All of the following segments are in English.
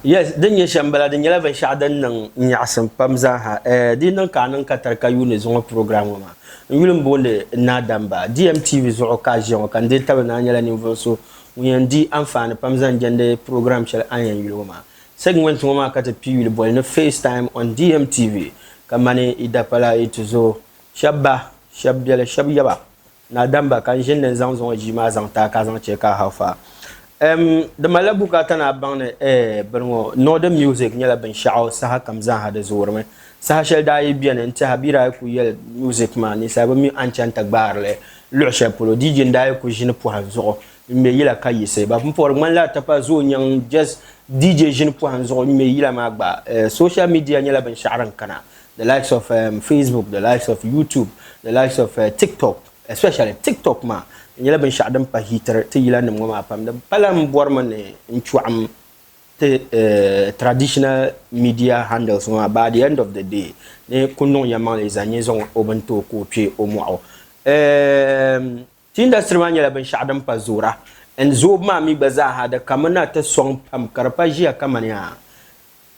Yes, din ya shambala din yala ban sha'adan nan nyasim pamza ha din nan kanin katar ka yuni zongo program ma yulum bonde na damba DMTV zo ka jion kan de tabe na nyala ni voso wen di amfani pamzan jende program shal ayan yuluma segment ngoma ka ta piwil bol no FaceTime on DMTV kamane idapala ituzo shabba shabyala shabyaba na damba kan jende zan zongo jima zan ta ka zan che ka hafa de malabu ka tana bangne bermo no the music nyala ben shao saha kamza ha de zorme saha shel dai bien enta habira ku yel music ma ni sabu mi anchan tagbarle lo shapolo DJ ndai ku jine po hanzo me yila kayise ba mpor man la tapa zo nyang just DJ jine po hanzo me yila magba social media nyala ben sharan kana the likes of Facebook, the likes of YouTube, the likes of TikTok, especially TikTok ma nyala ben shadam pa hitter te yila nam ngoma pam da palam borman nchuam te traditional media handles ngoma by the end of the day ne kunnon yaman les années on obanto ko pie o mo ti industry man nyala ben shadam pa zura en zo ma mi baza ha da kamana ta song pam karpa jia kamania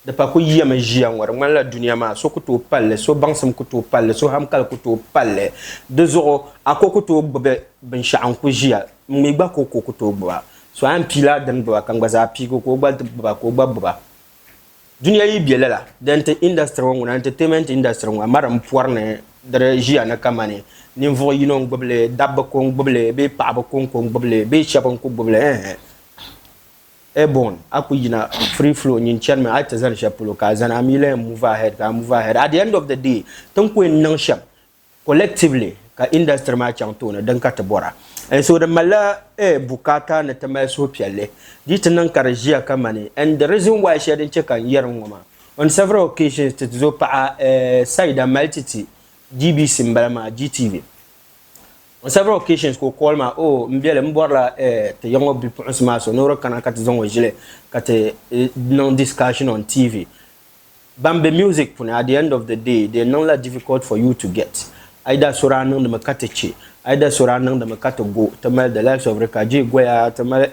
da pa ko yiyama jiya war man la dunia ma so ko to palle so bangsam ko to palle so hamkal ko to palle de zo akoko to be ben sha'an ko jiya mi gba ko to ba so am pila dan ba kan gbaza pi ko ba ko ba dunia yi bielela den te industry won entertainment industry won maram porne dere jiya na kamane ni vo yino gboble dabba ko gboble be pa ba ko gboble be chabon ko gboble bon akuyina free flow nyin chen me atazan shapulo ka zan amile move ahead at the end of the day ton ko nan sham collectively ka industry ma chanto na dan ka tabora and so the mala bukata na tamal so piale dit nan karajia kamane and the reason why she didn't check an year ngoma on several occasions to zo pa side multity GBC mbalama GTV on several occasions ko call ma mbiele mborla te yongo bi ma so no kana kat zongo jile kat non discussion on TV bambe music puna at the end of the day they not that difficult for you to get either surano de makatechi either surano de makatogo tamal the likes of Rekaji Goya tamal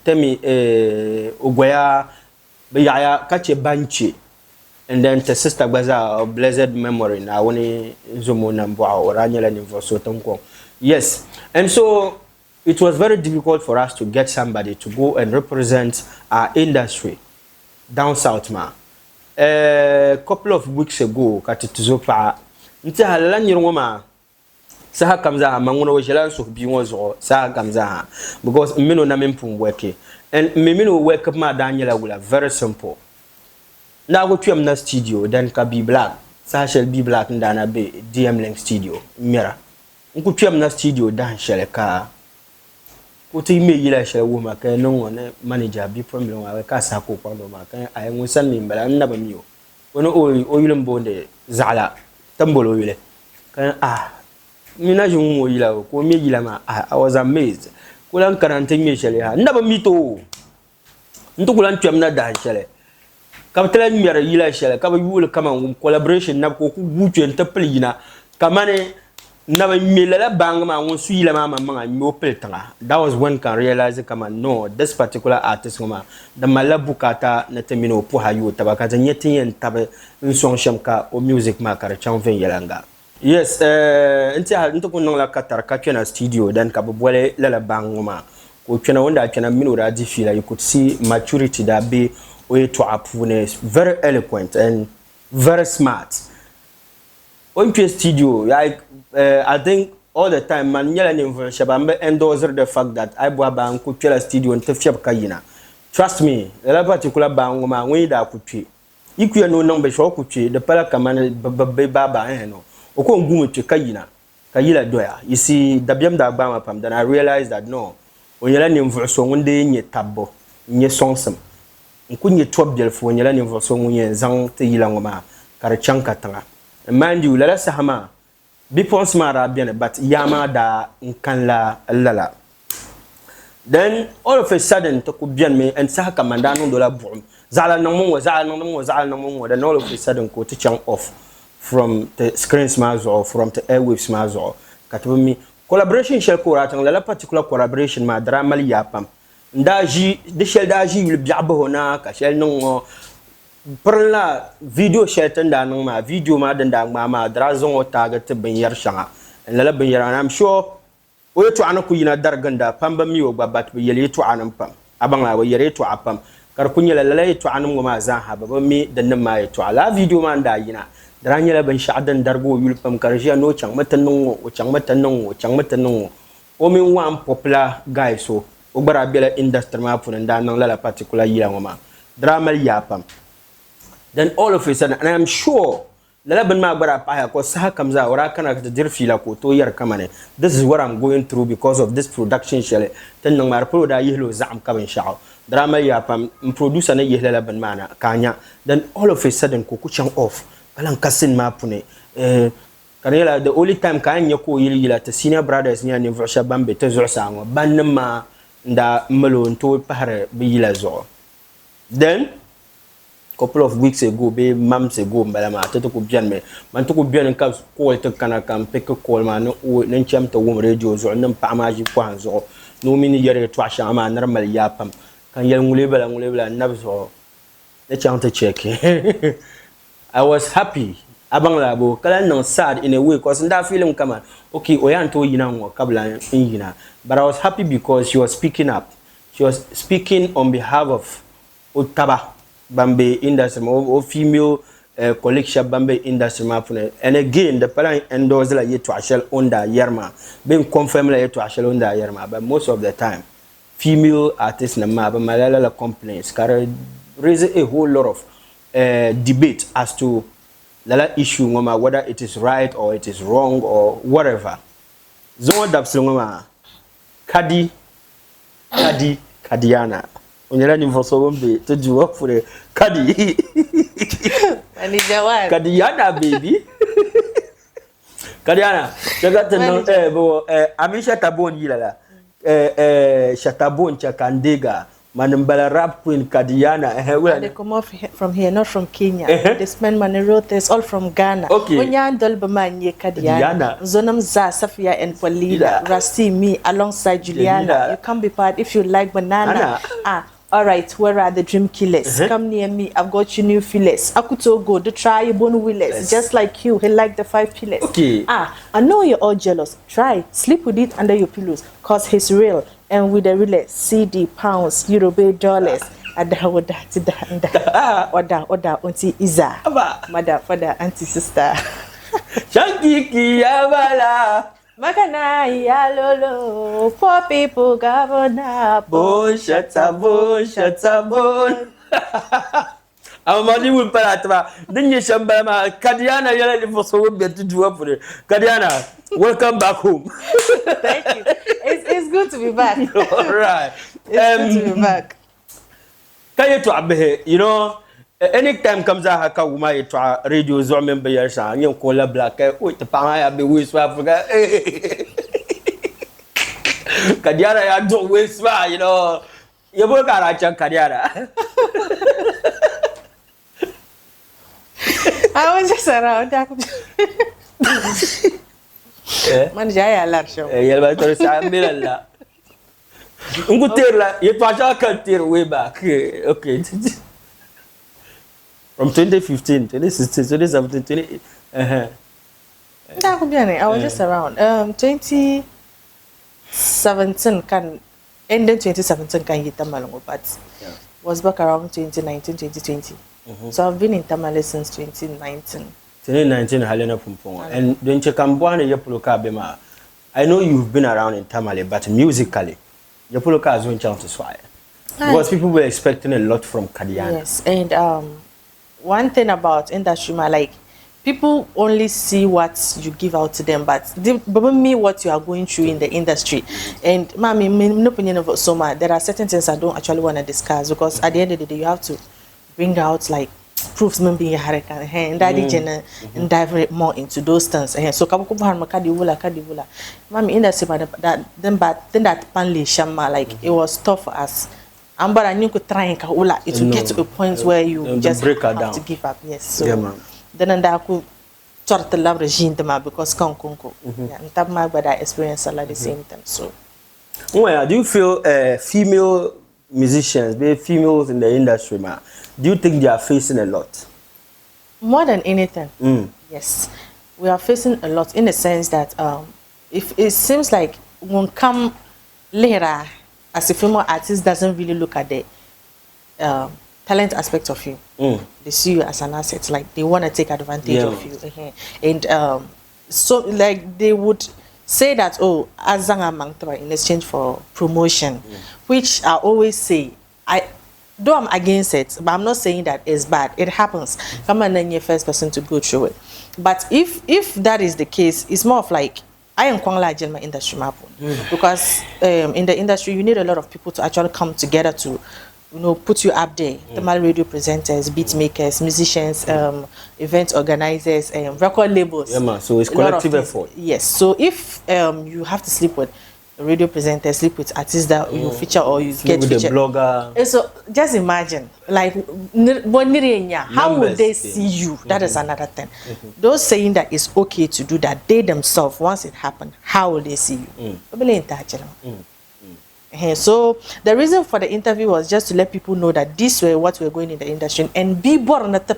temi ogoya be ya kache banchi. And then the sister Baza of blessed memory na woni zomo nambo oranyela nivoso tonko. Yes. And so it was very difficult for us to get somebody to go and represent our industry down south ma. A couple of weeks ago katituzopa nta halala nyirongoma saha kamza mangono wejela so biwonzo saha kamza because mino na mempum work and mino work ma Daniela wula very simple. Na go tuam na studio then ka be black sa shall be black ndana be DM Link studio mira nku tuam na studio dan shele ka ko ti me yila shele wo ma ka no wona manager bi problem wa ka sa ko kwando ma ka ay ngun san mi mbala na ba miyo wono o yulum bonde zala tambolo yule ka mina jumu yila ko me yila ma I was amazed ko lan karante me shele ha na ba mito ntukulan tuam na dan shele kabtala nyara yila shela kaba yule kama collaboration na ko ku butu entapelina kamane na ba melela bang ma won su yila ma nyopel tanga. That was when can realize kama no this particular artist ngoma the malabukata na temino po hayu tabakata nyeti yen tabe nsong shamka o music makar chanven yelanga. Yes nti ko non la katar ka na studio dan ka bole la bang ngoma ko kena wonda kena mino radi fila you could see maturity that be way to apune very eloquent and very smart. On studio, I think all the time man yala ni shabambe endorser the fact that I bwa ba ku twela studio nte fiab kayina. Trust me, la particular ba ngoma we da ku twi. Iku no nombe sho ku twi the pala kamane baba no. Oko ngumu twi kayina. Kayila doya. You see dabiam da ba ma pam then I realized that no. Onyala ni mvuso ngunde nye tabo, nye songsam. Nkunye twobjel fo nyala ni voso ngunye zang te yila ngoma kare chanka tanga mind you lala sahama bipons mara bien but yama da nkanla lala then all of a sudden to ku bien me and saka mandano do la boum zala nangmo then all of a sudden ko to chang off from the screens mazo or from the airwaves mazo katumi collaboration shell ko ratang lala particular collaboration ma drama yapam ndaji de shel daji yul biabo na ka shel no perla video shel tanda no ma video ma danda ma dra zon o taga te ben yar shanga la ben yar I'm sure o yetu anaku yina darganda pamba mi o babat be yele yetu anam pam abanga wa yere yetu apam kar kunya la yetu anam ma zan ha ba mi dan ma yetu ala video ma nda yina dra nyela ben shaadan dargo yul pam kar je no chang matan no o chang matan no o min wan popular guy so o bara bela industry ma pun nda nan la particular yila ngoma drama yapam then all of a sudden and I'm sure la ban ma bara pa ko sa kamza ora kana da dirfi la ko to yar kamane this is what I'm going through because of this production shele tan nan mar pro da yihlo zam ka ban sha'aw drama yapam producer na yihla ban mana kanya then all of a sudden ko kuchan off balan kasin ma pune kanela the only time kan yako yila ta senior brothers ni ani vusha bambe ta zo sango banma nda malo nto pahare biyila zo then couple of weeks ago be months ago mbala ma to ko bian me man to ko bian ka call to kana kam pick call ma no nan cham to wom radio zo nan pa ma ji kwa zo no mini yere to asha ma normal yapam kan yel ngule bala nabzo le cham to check I was happy abang labo kala no sad in a way cause nda feeling kama okay oyan to yina ngo kabla yina but I was happy because she was speaking up. She was speaking on behalf of Utaba Bambe industry or female collection Bambe industry mapune. And again the parent endorsed la yetu ashel onda yerma being confirmed la yetu ashel onda yerma but most of the time female artists na ma malala complaints carry raise a whole lot of debate as to lala issue ngoma whether it is right or it is wrong or whatever. Zongo dapsi ngoma Kadiana. Onyela ni mfoso bombe to juwa fure Kadi. Ani jawan. Kadiana baby. Kadiana. Chagata no bo amisha tabon yilala. Shatabon chakandega. Manambala rap queen Kadiana. They come off from here, not from Kenya. This man wrote this all from Ghana. Okay. When Dolbamanye Kadiana, Zonam Za, Safia and Paulina, Rasti, me alongside Juliana. You can be part if you like banana. All right, where are the dream killers? Come near me, I've got you new fillers. Akuto go, the try bone willers. Just like you, he like the 5 pillars. Okay. I know you're all jealous. Try, sleep with it under your pillows. Cause he's real. And with the real CD, pounds, euro, dollars. Oda, auntie Iza. Mother, father, auntie, sister. Shankiki Yabala. Magana yalolo, poor people governor. Bon, shatabon. Amadi will paratva. Then you shambama. Kadiana, you're for so good to do up for it. Kadiana, welcome back home. Thank you. It's good to be back. All right. It's good to be back. Kaya to abehe, you know, anytime comes out haka uma to radio zo member yasha, nyem kola black, wait the panga ya be we swap Kadiana ya do we swap, you know. You both got a chunk Kadiana. I was just around. Man, Jaya Larshow. Yelba to Samilla. Unguterla, you pasha can't way back. Okay. From 2015, 2016, 2017, 20. I was just around. 2017 can end in 2017 can get Tamalongo, but was back around 2019, 2020. So I've been in Tamale since 2019. 2019 Helena Pumpong. And don't you come born Yapuluka Bema? I know you've been around in Tamale, but musically, Yapuluka has one chance to swire. Because people were expecting a lot from Kadiana. Yes, and one thing about industry, like people only see what you give out to them, but they me what you are going through in the industry. And mommy, no opinion of Soma, there are certain things I don't actually want to discuss because at the end of the day, you have to bring out like proofs maybe haraka and and dive more into those things. So kabuku kadiwula. Mommy industry that panly shama like it was tough for us. But I knew could try and it will get to a point where you just have to give up. Yes. So then I could sort the love regime because Konko. And that my brother experience a lot the same time. So well, do you feel female musicians, be females in the industry, man, do you think they are facing a lot? More than anything, yes, we are facing a lot in the sense that if it seems like when come later as a female artist doesn't really look at the talent aspect of you. They see you as an asset, like they want to take advantage of you. And so like they would say that, oh, Azanga Mangtaba in exchange for promotion, which I always say, though I'm against it, but I'm not saying that it's bad. It happens. Come on, then you're first person to go through it. But if that is the case, it's more of like I am Kwangla Jelma industry map because in the industry you need a lot of people to actually come together to, you know, put you up there. The radio presenters, beat makers, musicians, event organizers, record labels. Yeah, man. So it's collective effort. Yes. So if you have to sleep with a radio presenter, sleep with artists that you feature or you sleep get with featured. a blogger. And so just imagine, like, how would they see you? That is another thing. Those saying that it's okay to do that, they themselves, once it happened, how will they see you? So the reason for the interview was just to let people know that this way what we're going in the industry and be born at the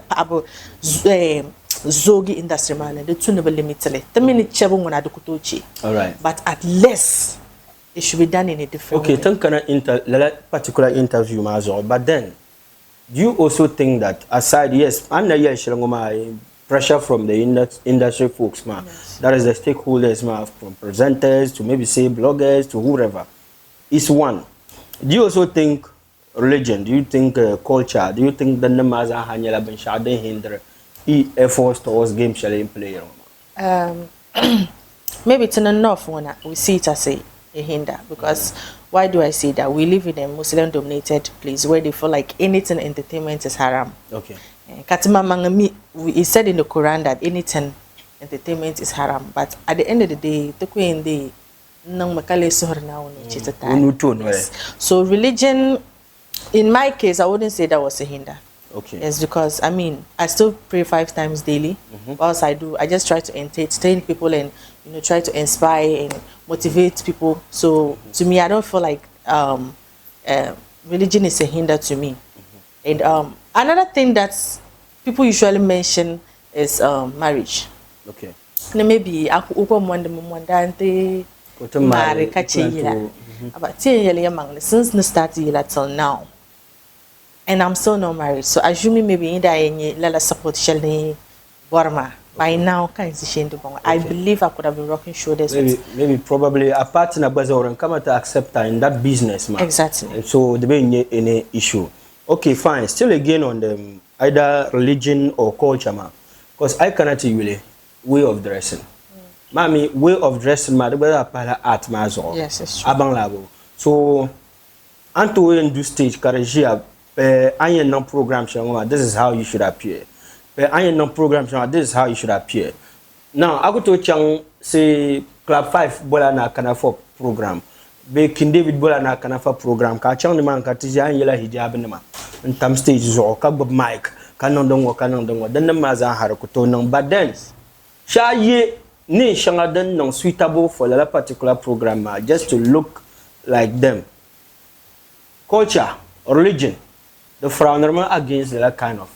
zogi industry man and the two never limitly. The minute chebon when I do kutochi. All right. But at least it should be done in a different way. Okay, think that particular interview, Mazo. But then, do you also think that aside, yes, and pressure from the industry folks, man, that is the stakeholders, man, from presenters to maybe say bloggers to whoever, is one. Do you also think religion? Do you think culture? Do you think the numbers are hanyala ben shade hinder efforts towards game shall play? Maybe it's not enough when we see it as a hinder, because why do I say that? We live in a Muslim dominated place where they feel like anything entertainment is haram. Okay. Katima Mangami, it said in the Quran that anything entertainment is haram, but at the end of the day, the Queen day so religion, in my case, I wouldn't say that was a hinder. Okay. Yes, because I mean I still pray 5 times daily. Whilst I do, I just try to entertain people and, you know, try to inspire and motivate people. So to me, I don't feel like religion is a hinder to me. And another thing that people usually mention is marriage. Okay. Maybe since the start till now, and I'm still not married, so assuming maybe in the support Shelly Borma by now I believe I could have been rocking shoulders. Maybe probably a partner and come to accept her in that business, man. Exactly. And so there be any issue. Okay, fine. Still again on the either religion or culture, man. Because I cannot really way of dressing. Mami, way of dressing, ma, the better art, mazo. Yes, it's true. Abang labo. So, anto we do stage karajia, ayen non program shangoma. This is how you should appear. Ayen non program shangoma. This is how you should appear. Now, I go to chang say Club 5 bola na kanafa program. Be King David bola na kanafa program. Ka chang ni man katiji ayen yela hijab ni ma. Tam stage zo kabob mic. Kanon dongwa. Then the maza harakuto nong. But then, sha ye. Ni shangadan non suitable for that particular program just to look like them. Culture, religion, the frown against that kind of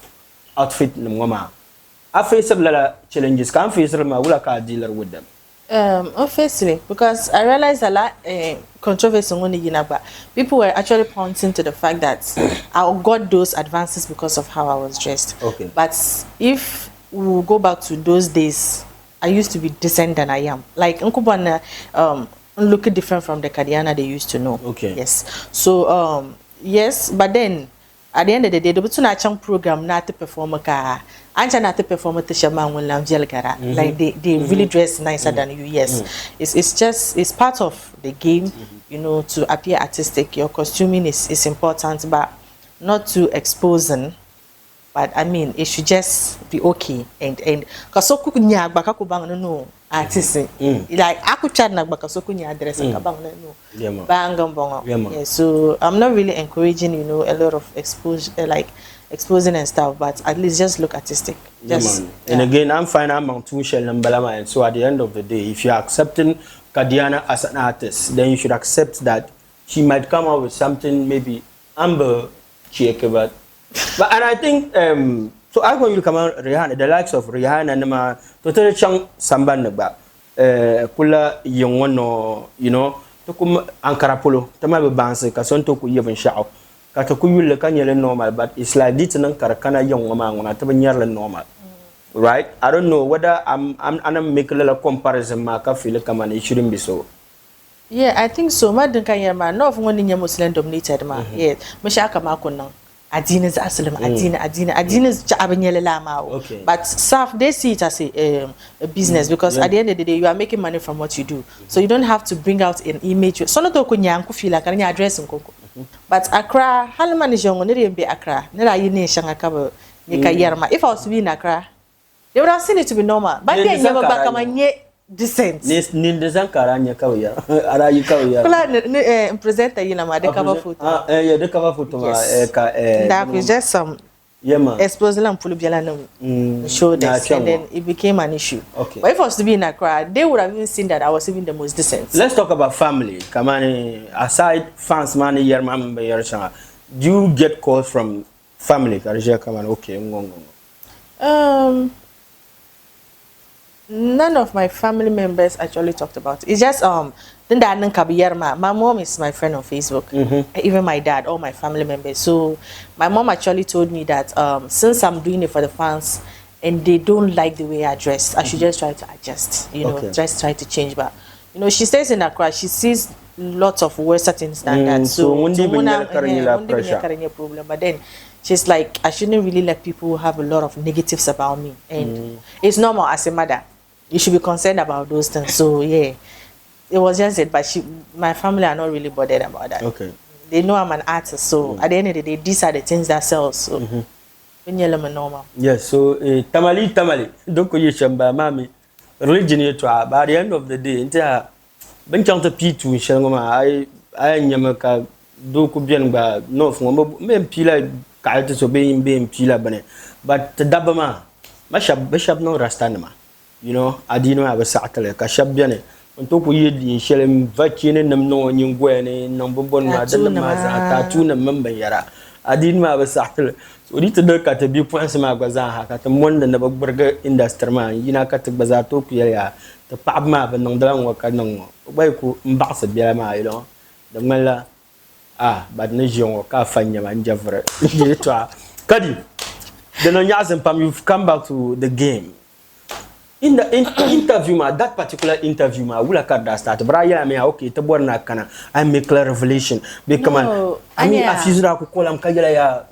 outfit. I face a lot of challenges. Can't face them. I will deal with them. Obviously, because I realized a lot controversy on the people were actually pointing to the fact that I got those advances because of how I was dressed. Okay. But if we go back to those days, I used to be decent than I am. Like Nkubana, look different from the Kadiana they used to know. Okay. Yes. So yes, but then at the end of the day, the Butuna program not to perform a car. Anja not to perform a Tishaman will like they really dress nicer than you. Yes. It's part of the game, you know, to appear artistic. Your costuming is important, but not too exposing. But I mean, it should just be okay. And because so kunya bakaku bang no artist like aku chat na bakaso kunya address kabang no bangam bongo. Yeah, so I'm not really encouraging, you know, a lot of exposure like exposing and stuff, but at least just look artistic. Just, And again, I'm fine among Tushel and Balama, and so at the end of the day, if you're accepting Kadiana as an artist, then you should accept that she might come out with something maybe Amber check but and I think so I going to come on Rihanna the likes of Rihanna nama total chang samban ba kula yung no you know to kum ankara polo tama be banse ka son to ku yeben shao ka to ku yule kan yele normal but it's like this nan karakana yung ma ngona to nyar le normal right I don't know whether I'm make a comparison ma ka feel kaman it shouldn't be so. Yeah, I think so. Ma dinka yema no of ngoni nya Muslim dominated ma. Yeah, mashaka ma kunnan. Adina is asylum, Adina is okay. But staff they see it as a business because at the end of the day you are making money from what you do. So you don't have to bring out an image. So not to kunyanku feel like any address nkoko. But Accra, Halman is young, ne be Accra. Nera yini shanga kabo nika yerma. If I was to be in Accra, they would have seen it to be normal. But then never back amanye decent. Ni desankara nya kawya. Ara yikawya. Kula presenter yina ma de cover photo. Yeah, the cover photo ma that was just some exposing and pull up show this and then it became an issue. Okay. But if I was to be in Accra, they would have even seen that I was even the most decent. Let's talk about family. Kamani aside fans money yerma yershanga. Do you get calls from family? Karija kamani okay none of my family members actually talked about it. It's just my mom is my friend on Facebook. Even my dad, all my family members. So my mom actually told me that since I'm doing it for the fans and they don't like the way I dress, I should just try to adjust, you know, just try to change. But you know, she stays in Accra, she sees lots of worse things than that. So problem. But then she's like, I shouldn't really let people have a lot of negatives about me. And it's normal as a mother. You should be concerned about those things. So yeah, it was just it. But my family are not really bothered about that. Okay. They know I'm an artist. So at the end of the day, these are the things that sell. So normal. Yes. So tamali. Donc you shamba mami religion you try. By the end of the day, inta ben chanta pitu shangoma I nyamaka do ko bien ba no fo même pila ka to so ben pila bane. But dabama bashab no rastanama. You know, adino aba sa'atale ka shabyane onto ko yedi shelem vakine nam no nyingwene nam bombon ma dan ma za tatu nam memban yara adino aba sa'atale so dita da ka tabi points ma gwaza ha ka tam wanda na bagbarga industry ma yina ka tig baza to ku ya ta pab ma ban non dalan wa ka non bay ko mbaksa biya ma you know da mala bad na jion ka fanya ma njavre to kadi the no nyazem pam you've come back to the game. In the interview, that particular interview, wula kada start. But I am okay. Taborna kana. I make a revelation. Because I mean, if you zura ko kolam kagila ya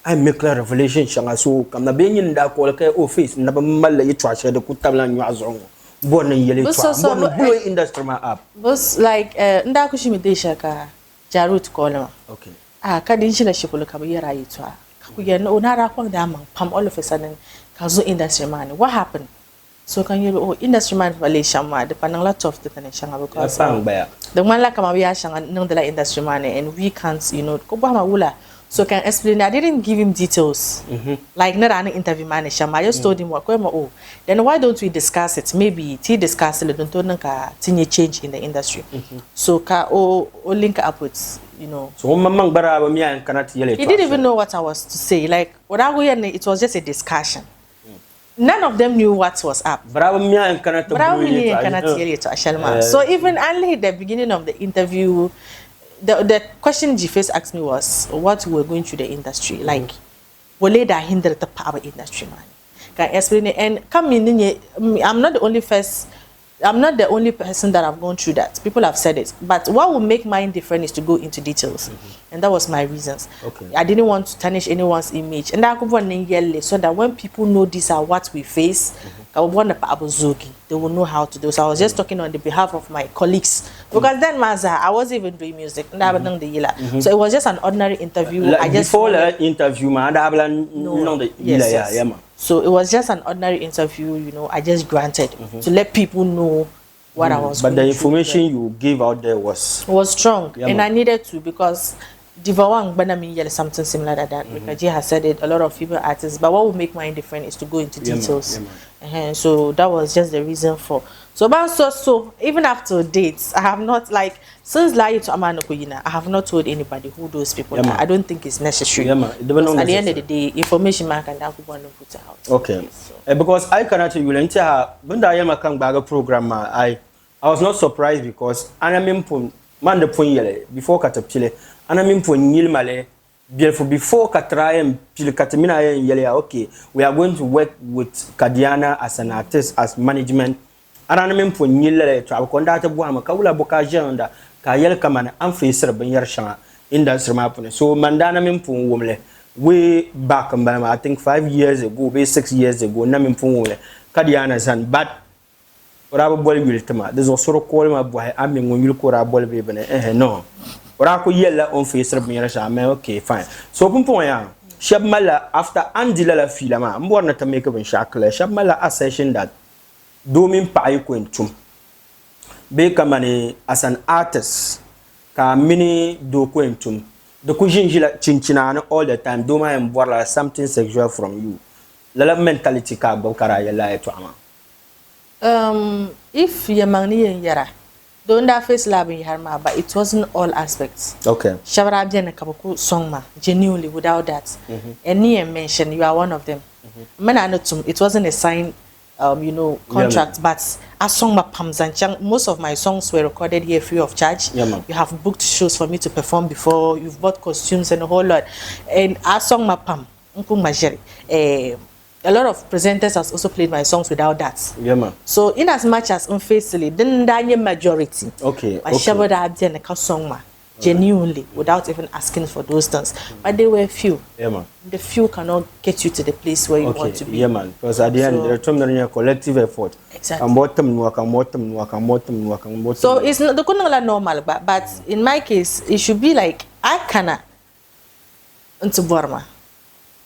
I make a revelation. Shanga so kam na benyin da ko ka office na ba malla yi trash da ku tabla nyu azong. Borna yele trash. Borna blue industry ma up. Boss like nda ku shimi de shaka jarut kolam. Okay. Kadin shi la shikulu ka yara yi twa. Ku ya no na ra kwang da man pam all of a sudden ka zo industry man. What happened? So can you industry man relation ma the panang lot of the connection because the one like we are shanga no the industry man and we can't you know ko ba ma wula so can explain. I didn't give him details like not an interview man shama. I just told him what then why don't we discuss it, maybe discuss it don't ka tinye change in the industry so ka link up with you know so mamang bara ba miya kanat yele he didn't even know what I was to say like what I it was just a discussion. None of them knew what was up. So even only the beginning of the interview, the question G-Face asked me was what we were going through the industry. Like, will that hinder the power industry, man? Can I explain it? And come in, I'm not the only person that have gone through that. People have said it. But what will make mine different is to go into details. And that was my reasons. Okay. I didn't want to tarnish anyone's image. And I so that when people know these are what we face, they will know how to do. So I was just talking on the behalf of my colleagues. Because then I wasn't even doing music. So it was just an ordinary interview. Before the interview, so it was just an ordinary interview, you know, I just granted to let people know what I was But the information you gave out there was strong. And I needed to because Divawang Banami something similar to that. Because G has said it, a lot of female artists. But what would make mine different is to go into details. So that was just the reason for So even after dates, I have not like since lying to Amano Kuyina, I have not told anybody who those people are. I don't think it's necessary. Yeah, at the end of the day, information man can put it out. Okay. So. Because I cannot tell you when I am a Kangbaga program, I was not surprised because Anamimpun man the point before Catapile, Anamimpun Yilmale. Before Katra and Pilkatamina Yelia, okay, we are going to work with Kadiana as an artist, as management. Aranamim for Nile travel conductor Buama Kaula Bokajanda, Kayel Kaman, and Facer Benyarshama in that Sramapone. So Mandana Mimpun Womle, way back, I think 5 years ago, maybe 6 years ago, Namimpun Kadiana's and but Rabo Boy will tama. There's also a call my boy, I mean, when you call a boy baby, no. Orako yella on Facer Benyarshama, okay, fine. So Pumpoya, Shabmala after Andila Filama, I'm born to make up in Shakla, Shabmala assertion that. Domin payi kwentum be kamane as an artist ka mini do kwentum the kujinjila chinchina all the time do my mbwala something sexual from you lala mentality ka bokara yala eto ama if yamani yara don't that face lab in harma but it wasn't all aspects. Okay, shabara abjana kabuku song ma genuinely without that and you mention you are one of them. It wasn't a sign contract, but a song Pamzanchang, most of my songs were recorded here free of charge. You have booked shows for me to perform before, you've bought costumes and a whole lot. And a song Pam, a lot of presenters has also played my songs without that. So in as much as unfaithfully, then the majority. Okay. I shabada abdi and song ma. Genuinely, without even asking for those things. But there were few. The few cannot get you to the place where you want to be. Because at the end, there's a collective effort. Exactly. So it's not the normal, but in my case, it should be like, I cannot into Burma,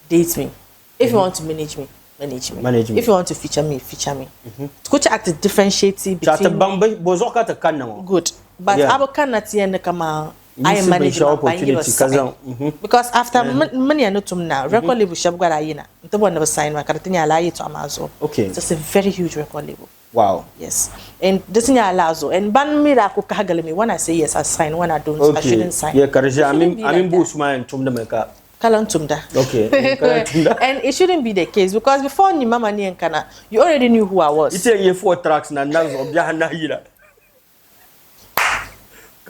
date me. If you want to manage me, manage me. If you want to feature me, feature me. Coach act differentiate between good. But I cannot see any kama I am managing opportunity because after many are not now record label shop got ayina the one never sign my cartinia allow to Amazon. Okay, it's a very huge record label. Wow. Yes, and this thing allows and ban miracle kagal me when I say yes I sign, when I don't I shouldn't sign. Yeah, Karija, I mean Bushma and Tumda Meka. Kalantumda. Okay. And it shouldn't be the case because before ni mama ni enkana you already knew who I was. It's a 4 tracks na nazo objahana hira.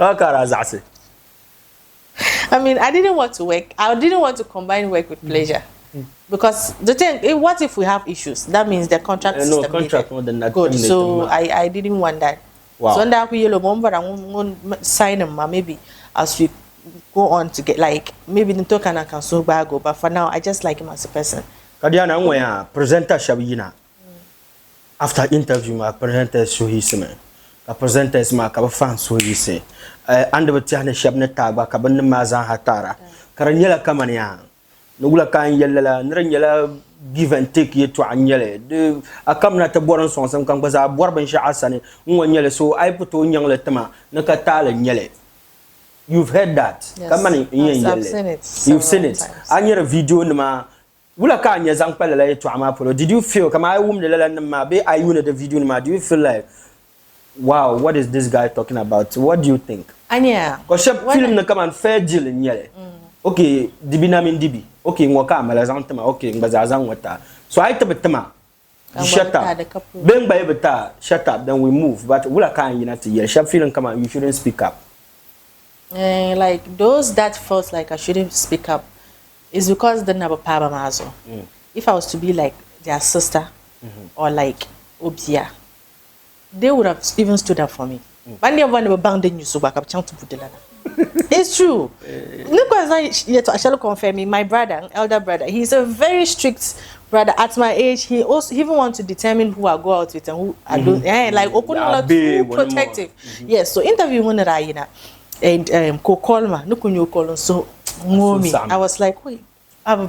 I mean, I didn't want to work. I didn't want to combine work with pleasure. Because the thing, what if we have issues? That means the contract is terminated. Good. So I didn't want that. Wow. So that we sign them maybe as we go on to get like maybe the token can so bago. But for now, I just like him as a person. Kadiana, when presenter Shabina after interview, my presenter Suhisime. A presenter is my fans who you say. And the Tiana Shabneta, Kaban Mazan Hatara, Karanyela Kamania, Nugula Kan Yella, Nranyela give and take you to Anyele. I come not a born song, some Kambaza, Borban Shasani, Mwanyele, so I put on young Letama, Nakatal and Yele. You've heard that. Yes, come on, I've seen it. You've seen it. I hear a video in my. Wulakanya Zampala to Amapolo. Did you feel, come I womb the Lelana Bay, I unit the video, do you feel like? Wow, what is this guy talking about? What do you think? Anya, because film na come and fair deal in yele. Okay, dibina min dibi. Okay, ngoka malazantama. Okay, ngazazang wata. So I tell betama. Shut up. Ben by beta. Shut up. Then we move. But wula kan yinati yele. Shop film come on. You shouldn't speak up. Like those that felt like I shouldn't speak up, is because they never paba mazo. If I was to be like their sister or like Obia. They would have even stood up for me. But they never abandoned you so back up to put the ladder. It's true. Look I shall confirm me. My brother, elder brother, he's a very strict brother. At my age, he even wants to determine who I go out with and who I don't. Like open lot too protective. Yes. So interview one Rayina and co call ma. No kunyo call so mommy. I was like, wait. So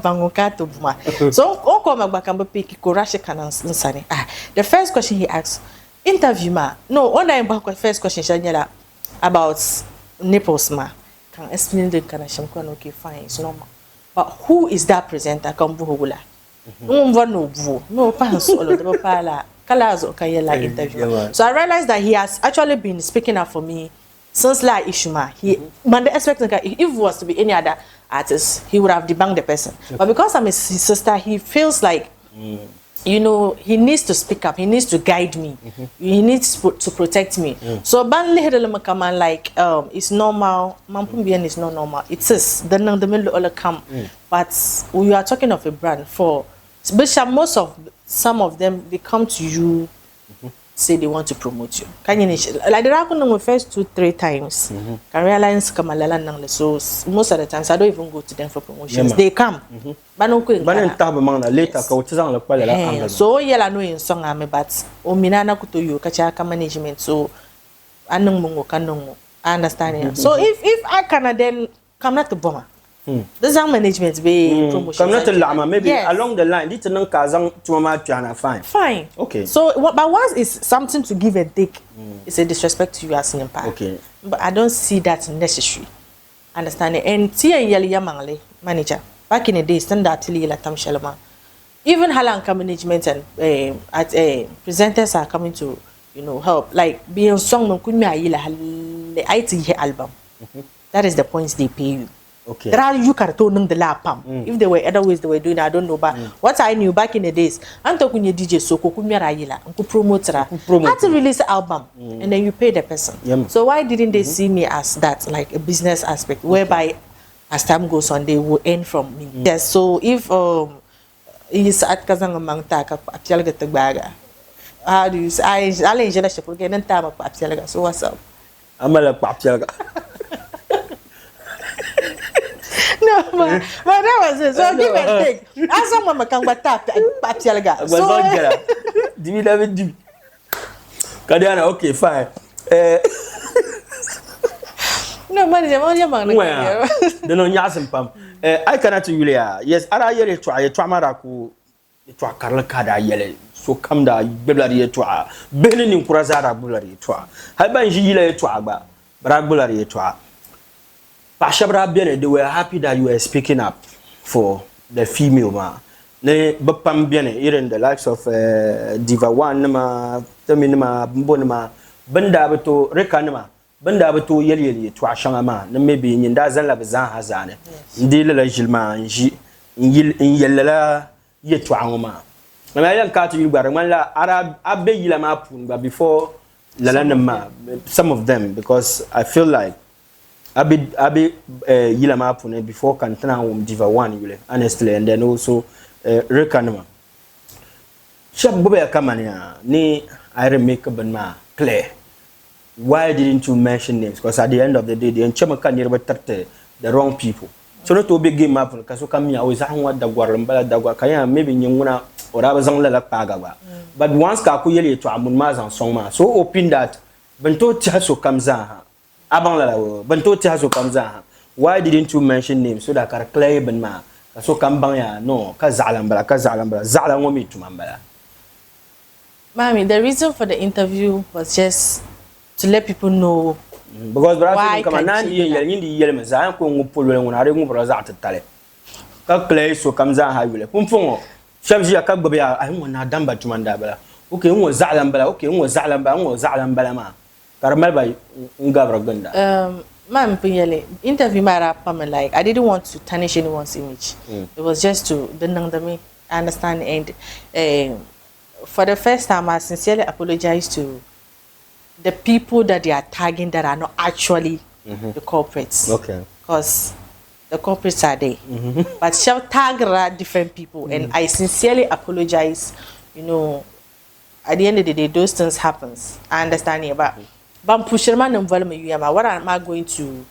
the first question he asked. Interview ma. No, one time back first question Shanyala about nipples ma. Can explain the kind of okay, fine, it's normal. But who is that presenter? Kambu Hogula. No pants all of the pala. Kalazo Kayela interview. So I realized that he has actually been speaking up for me since La Ishuma. He man the expect if it was to be any other artist, he would have debunked the person. But because I'm his sister, he feels like you know, he needs to speak up, he needs to guide me, he needs to protect me. So banli hedele come like it's normal, mampumbian is not normal. It is the middle all come. But we are talking of a brand for most of some of them they come to you say they want to promote you. Can you like the Rakun first 2-3 times can realize Kamalala Nang, so most of the times I don't even go to them for promotions. They come. But no later so yella no in song ame but ominana kuto you kachaka management so anong mungo kanong I understand. So if I can then come not to bomber. This young management be promotion. Come not to Lama, maybe along the line, it's no kazang to Mama fine. Fine. Okay. So but once is something to give and take, it's a disrespect to you as an empire. Okay. But I don't see that necessary. Understand it? And Tia Yali Yamangale, manager, back in the day, stand that till Tam Shalama. Even Halanka management and presenters are coming to, you know, help. Like being song no kunya yila IT album. That is the points they pay you. Okay. There are you cartoon the lapam. If there were other ways they were doing, I don't know. But what I knew back in the days, I'm talking to DJ Soko, Kumyarayila, and promoter, had to release an album, and then you pay the person. So why didn't they see me as that, like a business aspect, whereby as time goes on, they will earn from me? Yes. So if is at Kazangamang Taka, Aptialaga Tabaga, how do you say? I'll enjoy the shop again and time of Aptialaga. So what's up? I'm a Aptialaga. No, but that was it. So give and take. As someone can tap Patialaga. So do you love it? Kadiana, okay, fine. No, manager, the no Yasim Pam. I cannot tell you, yes, I really try a tramaraku, try Carla Cada yellow. So come da Bellary toa, Benin Kurazara Bullary toa. Haban Gila toa, Bragbulary toa. Pashabra Biene, they were happy that you were speaking up for the female ma. Ne Bapam Biene, even the likes of Diva One, Terminama, Bonema, Bendabato, Rekanama, Bendabato Yeli, Twashangama, maybe in Dazan Labazan Hazane, Dilla Gilma, in Yella Yetwangoma. And I don't cut you, but Arab Abe Yilamapun, but before Lalanama, some of them, because I feel like Abi Yilama Pune before Kantana Diva One, honestly, and then also Rekanama. Shab Bobe Kamania, ni I remake Benma, Claire. Why didn't you mention names? Because at the end of the day, the Enchamakan never the wrong people. So not to be game up, because Kamia always hang what the Guarambala, Dagwakaya, maybe Yunguna or Abazangla Pagawa. But once Kakuyeli to Amunmaz and Songma, so open that Bento Chaso comes out. Why didn't you mention names so that I claim Benma? So Kambanya, no, Kazalambra, Zalangomi to Mambala. Mammy, the reason for the interview was just to let people know. Because why come on, in the Yelmazan, when I remove Razat Tale. Calculate so comes out highway. Pumfongo, Shabzia Kabia, I want not done but to Mandabala. Okay, was Zalambala, okay, was Zalambalama. Ma'am, interview like I didn't want to tarnish anyone's image. It was just to me understand and for the first time I sincerely apologize to the people that they are tagging that are not actually the corporates. Okay. Because the corporates are there. But shall tag different people and I sincerely apologize, you know, at the end of the day those things happens. I understand you but what am I going to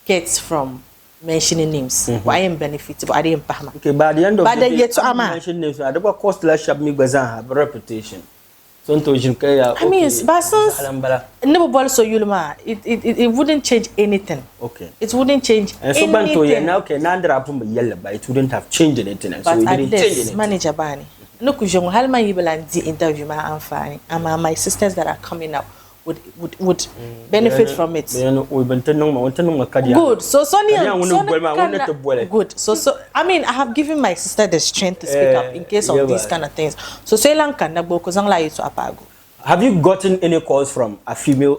get from mentioning names? Why am benefitable? I didn't pay. Okay, by the end of the day, I mention names. I don't cost less shop me have reputation. So I mean, but since never ball so it wouldn't change anything. Okay. It wouldn't change anything. Now okay, now yellow, but it wouldn't have changed anything. But so it didn't change anything. Manager Bani. No, because you have my interview my my sisters that are coming up would benefit from it. Good. So good. So I mean, I have given my sister the strength to speak up in case of these kind of things. So have you gotten any calls from a female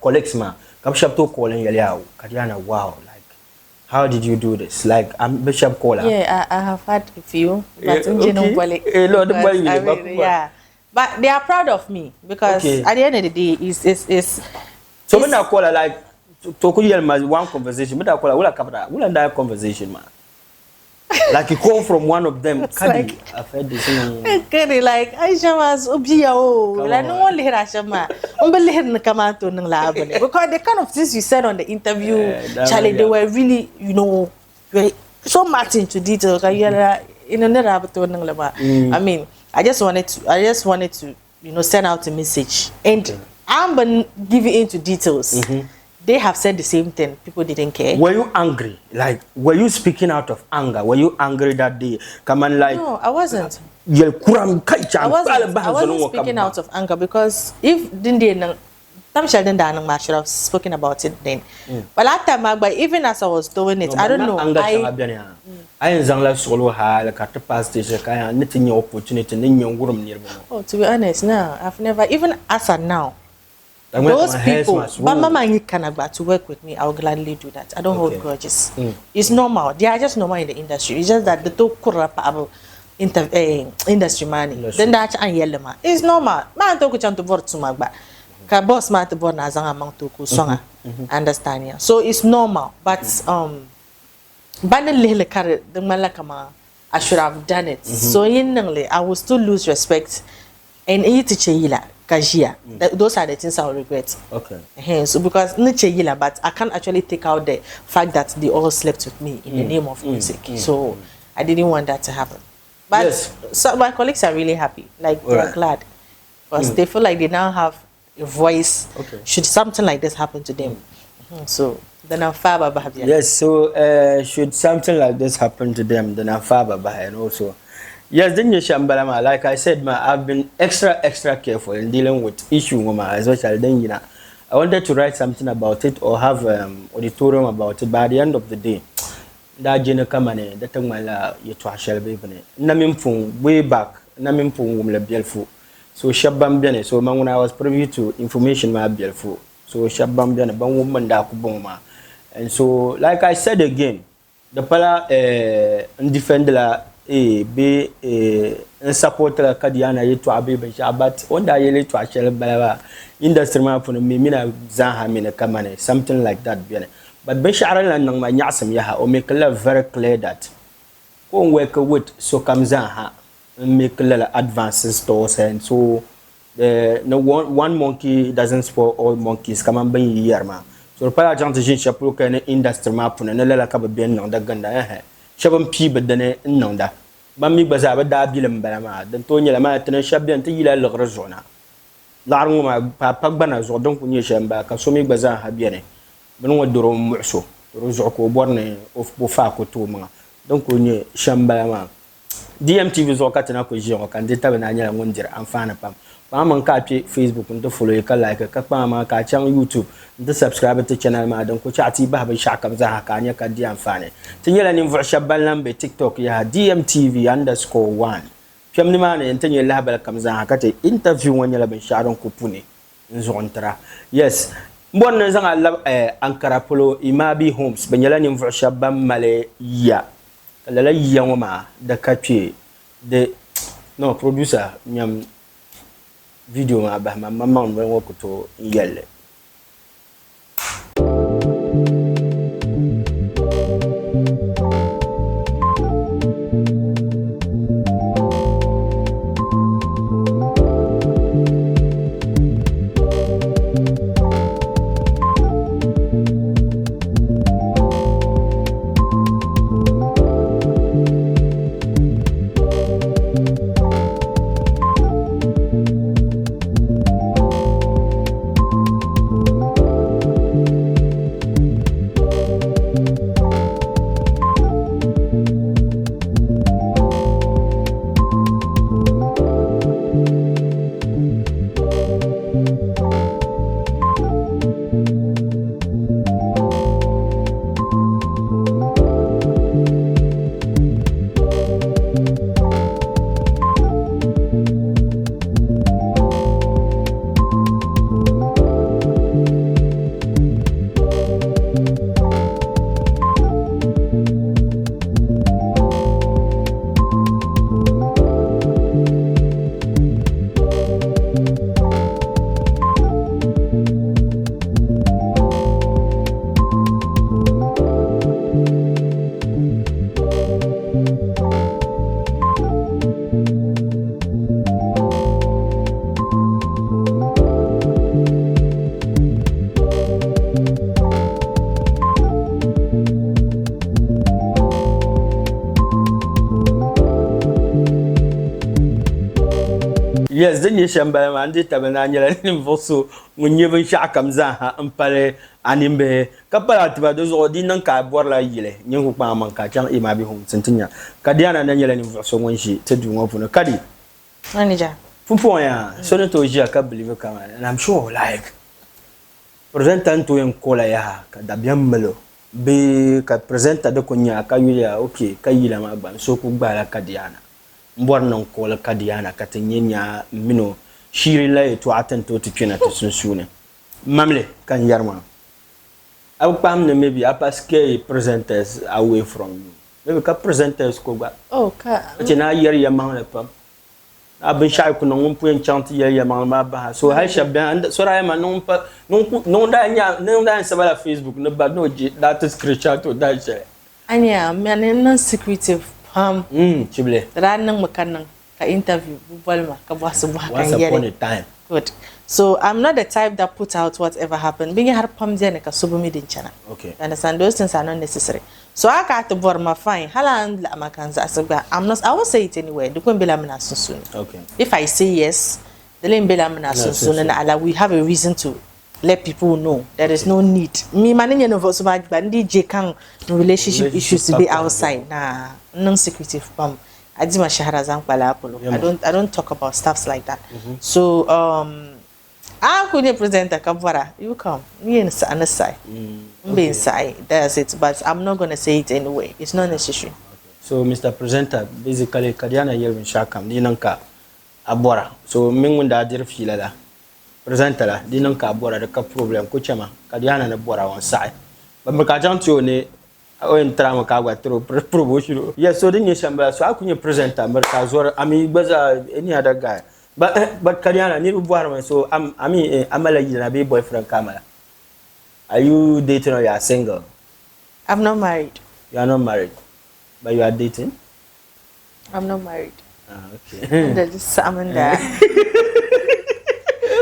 colleagues ma? Calling Kadiana, wow, like how did you do this? Like I'm Bishop Cola. Yeah, I have had a few, but yeah. But they are proud of me because at the end of the day, is so when I call her like to one conversation, but I call her we'll that conversation, man. Like you call from one of them. Like, I've heard this. Like Aisha was obio. Like no one lihir Aisha ma. Lihir nakamato nang laban. Because the kind of things you said on the interview, Charlie, they were really, very so much into detail. I mean, I just wanted to, send out a message, and I'm been giving into details. They have said the same thing. People didn't care. Were you angry? Like, were you speaking out of anger? Were you angry that day? Come on, like. No, I wasn't. I wasn't speaking out of anger because if I should have spoken about it then. But last time, even as I was doing it, I don't know. I solo like at the past station, nothing opportunity. Oh, to be honest, no, I've never, even as of now. Those people, but Mama to work with me, I will gladly do that. I don't hold grudges. It's normal. They are just normal in the industry. It's just that the two industry money. Then that's it's normal. Man talk to board to my back. Boss man to board na zanga mang to ku songa. Understand ya? So it's normal. But I should have done it. So I will still lose respect and those are the things I will regret. Okay. So because but I can't actually take out the fact that they all slept with me in the name of music. So I didn't want that to happen. But so my colleagues are really happy. Like they're glad. Because they feel like they now have a voice. Should something like this happen to them. So then I'm far about it. Yes, so should something like this happen to them, then I'm far about and also. Yes, then you Shambalama, like I said, I've been extra careful in dealing with issue as well. Then I wanted to write something about it or have auditorium about it. By the end of the day, that Jenna Kamane, that Tamala you shall be Namimfung way back, Namimfung will be helpful. So Shabam Bene, so when I was privy to information my helpful. So Shabam Bene, Bang woman Dakuboma. And so, like I said again, the Pala defender be support la Kadiana to Abi but on the yearly to actually Bala industry map for me, Zaha Mina Kamane, something like that. But Beshara and my Yasam Yaha or make a very clear that go work with so comes Zaha and make a little advances stores and so no one monkey doesn't spoil all monkeys. Come on, be Yerma. So pala janti jin chapeau kene industry map na lela ka be non da ganda shabam pi be dane non da bammi baza ba da bilam balama dan to nyela ma tan shabyan ta yila lagre zona larngu ma pa bana zo donc ni shamba ka so mi baza ha biene ben wadoro muso rozo ko borne of bo fa ko to ma donc ni shamba ma DMTV zo ka tana ko jiyo kan de tabana nyela ngondir amfana pam man ka pe Facebook nto follow ka like ka pa ma ka chan YouTube nto subscribe to channel ma dan ko chati ba ba shaka za ka nya ka di amfane tin yela ni vu shabal lambe TikTok ya DMTV_1 pem ni ma ne tin yela bal kam za ka te interview won yela ben sharon ko puni nzontra yes mbon na za Allah Ankara Polo Imabi Homes ben yela ni vu shabam male ya kala ya ma da ka pe de no producer nyam video ma ba ma mama on wo ko to yelle Yes, then you shamba man di tabananya ni voso munye bin shakam za ha ampale animbe kapala tiba dozo di nan ka borla yile nyengu pa man ka chan ima bi hum sentinya kadiana na nyele ni voso ngonshi te du ngopu no kadi manager fumpo ya so ne to ji aka believe kama and I'm sure like presentant to en kola ya ka da bien melo be ka presenta de konya ka yile okay ka yile ma ban so ku gbala kadiana mbornon ko la kadiana katanyenya mino shiri la to atento to twena to sunsune mamle kan yarma aw pam ne maybe apaske presenters away from you maybe ka presenters ko ba oh ka tina yer yamang le pam abin shay ko non pu chant yer yamang ma ba so ha shaban so ra ma non pa non da nya non da sabala Facebook no ba no that screenshot to that share anya man non secretive chible ranan makanan ka interview bubalma ka basu ba kan yere once upon a time good so I'm not the type that put out whatever happened being har pam je ne ka subu midin chana okay understand those things are not necessary so I got to borma fine hala la makanza asaba I will say it anyway the kun bela mina sunsun okay if I say yes the len bela mina sunsun and ala we have a reason to let people know there is no need me mananya no so bad DJ kan no relationship issues to be outside nah non secretive pam adima shahara zan pala apolo I don't talk about stuffs like that so I couldn't present a Kabwara. You come. Me inside. Be inside. That's it. But I'm not going to say it anyway. It's not necessary. So, Mr. Presenter, basically, Kadiana Yelvin Shakam, Dinanka, Abora. So, Mingunda Dirfila, la Presenter, Dinanka Abora, the cup problem, Kuchama, Kadiana and Abora on side. But Makajantione, I went Tramakawa through promotion. Yes, so then you shamba. So, how can you present them? I mean, any other guy. But Kadiana, need to so I'm a big boyfriend Kamala. Are you dating or you are single? I'm not married. You are not married, but you are dating? I'm not married. Okay. There's just salmon there.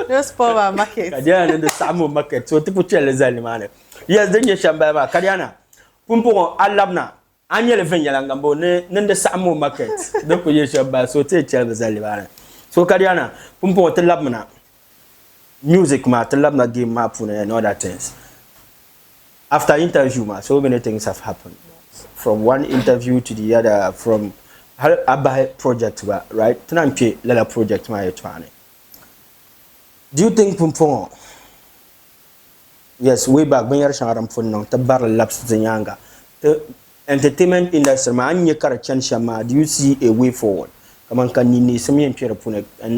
Just for our market. Kadiana in the salmon market. So people tell us man. Yes, then you shamba Kadiana. Pumpo alabna. Anya levenya langambo ne the salmon market. Don't you shamba so take tell us man. So Kadiana, pumpo te labna music ma te labna game ma pune and other things. After interview ma, so many things have happened. From one interview to the other, from Abba project right? Tanampe Lela project ma yetwane. Do you think pumpo? Yes, way back when you're sharam for no te bar laps zenyanga. The entertainment industry ma anye karachen shama. Do you see a way forward? And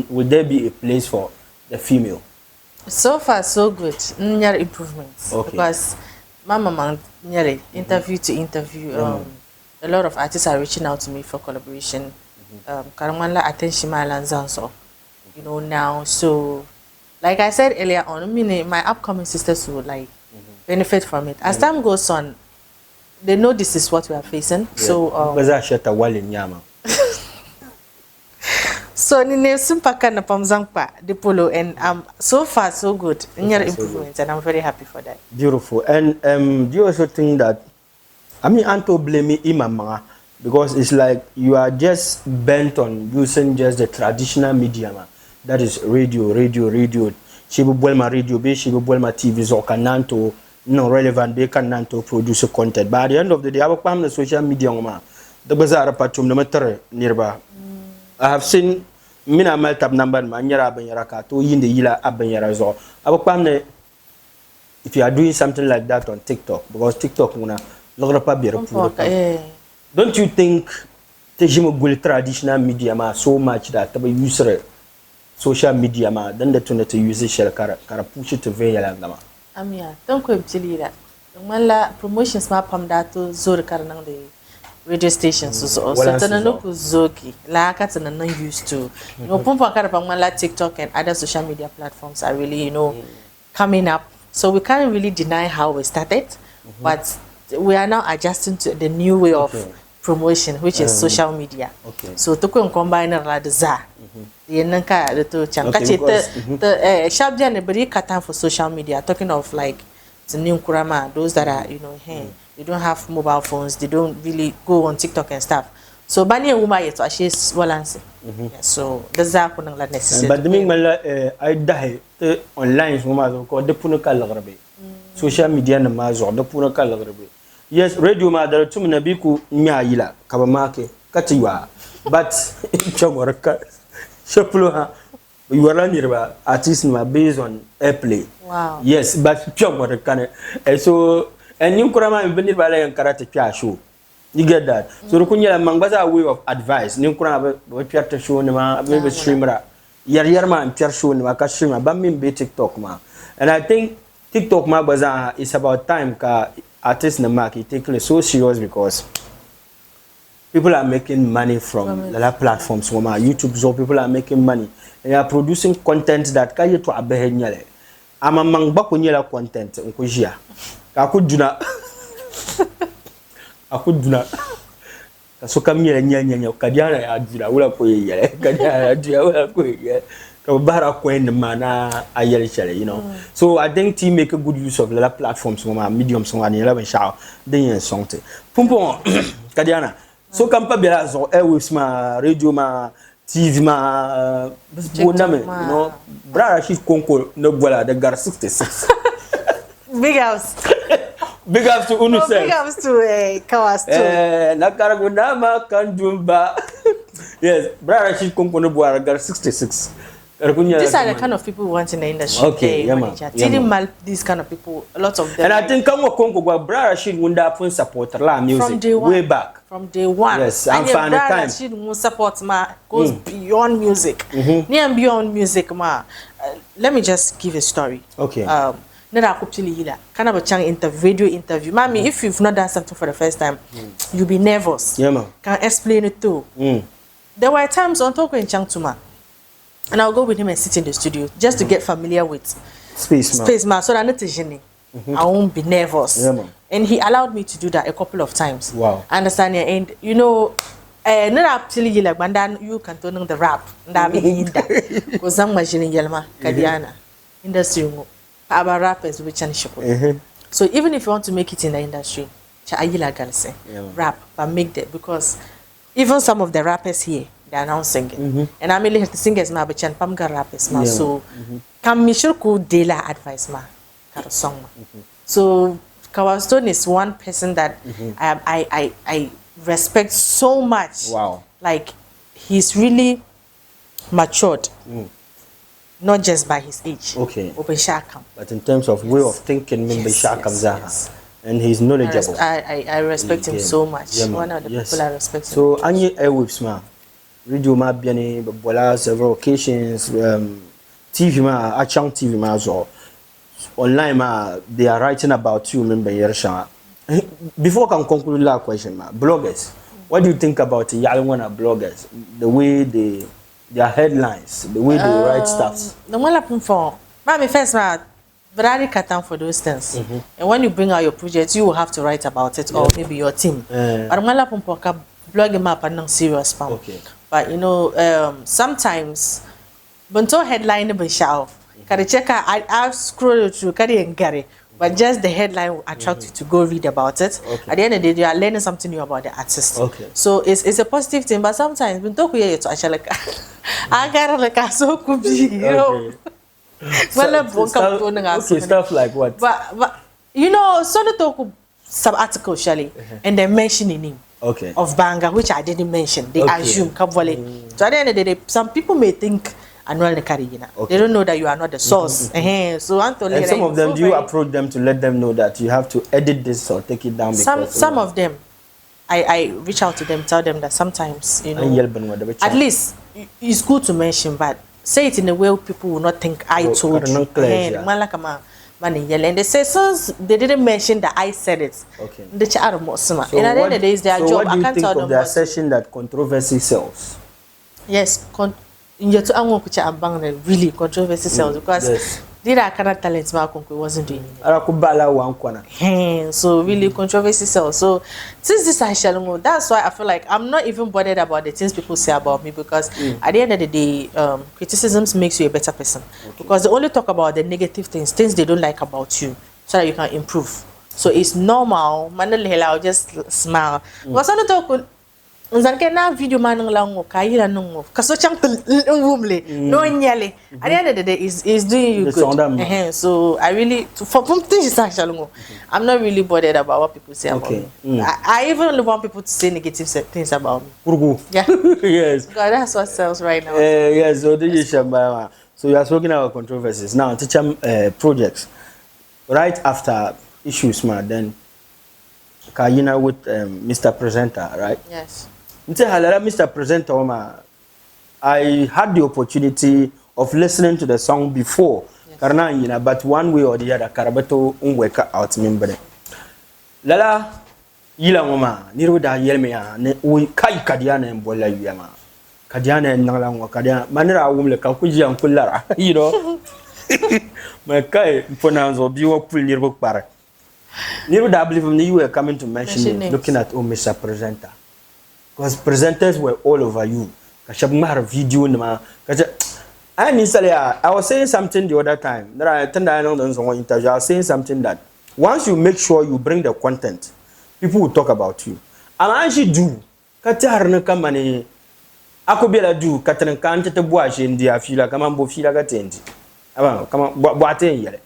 will there be a place for the female? So far, so good. Near improvements. Okay. Because Mama man nearly interview to interview. A lot of artists are reaching out to me for collaboration. Karamala attention so you know now. So, like I said earlier on, I mean my upcoming sisters will like benefit from it. As time goes on, they know this is what we are facing. Yeah. So so nine sumpaka na pamzangpa the polo and so far so good near improvements and I'm very happy for that. Beautiful. And do you also think that I mean Anto blame imama because it's like you are just bent on using just the traditional medium that is radio. Shibu Bulma radio be Shibu Bulma TV so kananto no relevant be kananto produce content. But at the end of the day, I the social media the bazaar patum no matter nearby. I have seen mina mal tab number manyara banyara to yinde yila abanyara zo abakpamne if you are doing something like that on TikTok because TikTok muna logra pa bira pour don't you think te jimo gul traditional media ma so much that to use social media ma then the to use share kara push it to veya ngama amia don't ko mtilira mala promotions ma pam dato zor karnang de radio stations so tanano zoki la katana non used to you know pompa kara pangmala TikTok and other social media platforms are really you know coming up so we can't really deny how we started but we are now adjusting to the new way of promotion which is social media so to combine la de za yenanka to chankache the shabja ne bari katan for social media talking of like the new kurama those that are you know hey they don't have mobile phones, they don't really go on TikTok and stuff. So bani woman yet to she's balance. So that's that kunang la necessary. But the mean I die online woman ko de puno kala garbe. Social media na mazo de puno kala garbe. Yes, radio ma da tum na biku nya yila kaba make katiwa. But chogorka shaplo ha you are not artist based on airplay. Wow. Yes, but chogorka so and you kurama beni bala yan karate kya show. You get that? So the kunya mangbaza way of advice. Ni kurama ba pyarta show ni ma be streamer. Yar ma pyar show ni ma ka streamer ba min be TikTok ma. And I think TikTok ma baza is about time ka artist na market take it so serious because people are making money from the platforms from YouTube, so people are making money. They are producing content that can you to abehe nyale. Ama mangba ko nyela content nko jia. Akuduna kaso kamnyela nyanya kadiana ya adira wala ko yele kadiana ya adira wala ko yele ka bara ko en mana ayele chale, you know. So I think team make a good use of the platforms from medium so ani la ben sha den sonte pumpon kadiana so kampa bela zo airwaves ma radio ma TV ma boname, you know. Brother Rashid Konko no bola the gar 66. Big house. Big ups to Unu self. Big ups to Kawas too. Nakaragunama Kandumba. Yes, Brother Rashid Konko no bola gar 66. These are the kind of people we want in the industry. Okay, These kind of people, a lot of them. And I think Kongo Brother Rashid Wunda Pun support la music from day one, way back. From day one. Yes, I'm fine. Brother Rashid Wunda support goes beyond music. Near beyond music let me just give a story. Okay. Nera kupchili hila. Kind of a chang video interview. Mami, if you've not done something for the first time, you'll be nervous. Yeah, man. Can explain it too. There were times on talk in Changtuma. And I'll go with him and sit in the studio just to get familiar with Space Man. So that I won't be nervous. Yeah, man. And he allowed me to do that a couple of times. Wow. Understand? And you know, not actually like Bandan, you can turn on the rap. Because I'm imagining Yelma, Kadiana, industry, about rappers which and so even if you want to make it in the industry, rap, but make that because even some of the rappers here, they are now singing. And I'm really the singers ma but pamga rappers ma. So can me sure could dela advice ma karo song ma. So Kawastone is one person that I respect so much. Wow. Like he's really matured. Not just by his age. Okay. But in terms of way of thinking, yes. And he's knowledgeable. I respect him so much. Yeah, one of the people I respect. So, Anye Airwaves ma, radio ma biane bola several occasions, TV ma, Achang TV ma so online ma, they are writing about you. Remember Yersha. Before I can conclude that question ma, bloggers. What do you think about Yalwana bloggers? The way their headlines, the way they write stuff. The one looking for, but first ma. Very cut for those things. And when you bring out your project, you will have to write about it or maybe your team. But I'm not blogging map and not serious spam. Okay. But you know, sometimes bunto headline be show. Can check I scroll through carry and Gary. But just the headline will attract you to go read about it. Okay. At the end of the day, you are learning something new about the artist. Okay. So it's a positive thing. But sometimes when talk with you, actually, I got like so could be, you know. Stuff like what? But you know, so the talk some article Shally and they're mentioning him of Banga, which I didn't mention. They assume Kabwale. So at the end of the day, some people may think Anuel Nekarina. They don't know that you are not the source. So and some of them, do you approach them to let them know that you have to edit this or take it down? Because some of them, I reach out to them, tell them that sometimes, you know, at least it's good to mention, but say it in a way people will not think I told you. And they say, since they didn't mention that I said it, the child of Mosma. And at the end of the day, it's their job. I can't tell them. The assertion that controversy sells? Yes, really controversy sells because there are kind of talents Malcolm wasn't doing it. So really controversy sells. So since this I shall know, that's why I feel like I'm not even bothered about the things people say about me because at the end of the day, criticisms makes you a better person. Because they only talk about the negative things they don't like about you, so that you can improve. So it's normal. I'll just smile. Because I don't talk Unzanke na video man lango kayira nungo kaso chang wumle no nyale at the end of the day is doing you good. So I really for I'm not really bothered about what people say about me. I even want people to say negative things about me. Yeah. Yes. God, that's what sells right now. Yes, so this is so you are speaking about controversies now. Teacher projects right after issues, man. Then Kayina with Mr. Presenter, right? Yes. Mr. Presenter, I had the opportunity of listening to the song before, yes. But one way or the other, Karabato unweka out member. Lala yila ngoma niru da yelmea ne we kai kadiana mbola yama kadiana nangla ngwa kadiana manira awumle ka kuji an kullara you know my kai mponanzo biwo kul niru kpare niru da believe you were coming to mention me, looking at Mr. Presenter. Because presenters were all over you. Kashabmar video nama. I was saying something the other time. That I attended an interview. I was saying something that once you make sure you bring the content, people will talk about you. And I actually do. Katarna kamani. Akobela do. Katran kante te boaje ndia fila kama mbo fila katendi. Aba kama boaten yele.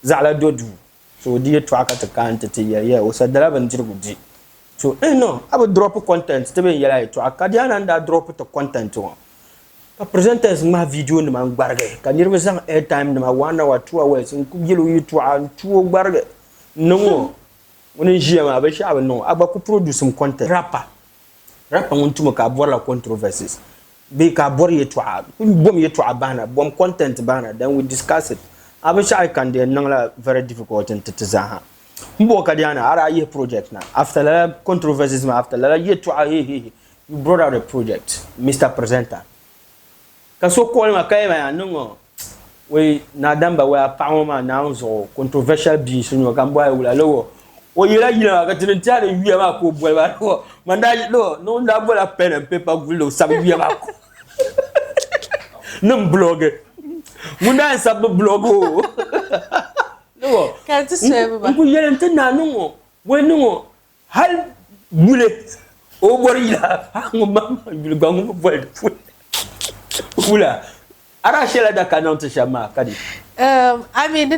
Zala do. So die twaka te kante te yele. Osadala banjiro gudi. So no, I would drop content. Tebe yela to akadiana and drop the content to. The presenters my video in my barge. Can you represent airtime in my 1 hour, 2 hours? And could you to 2 barge? No more. When you hear my wish, I will know. I could produce some content. Rapper want to make a bola controversies. Be a body to a bomb you to a banner, bomb content banner. Then we discuss it. I wish I can do a very difficult and Zaha. Mbokadiana, ara ye project now. After the controversies, after the year you brought out a project, Mr. Presenter. Kaso call my kaya no we nadamba we are power now so controversial beings in your gamboy will allow. Oh, you like to tell you are cool, Mandai, no double pen and paper will some Yamako. No blog. Munda sub blog. No, can't say, but we yell no. When no, hal bullet over Mamma, you'll go for Fula. Arashela da can't shama, Kadi. I mean,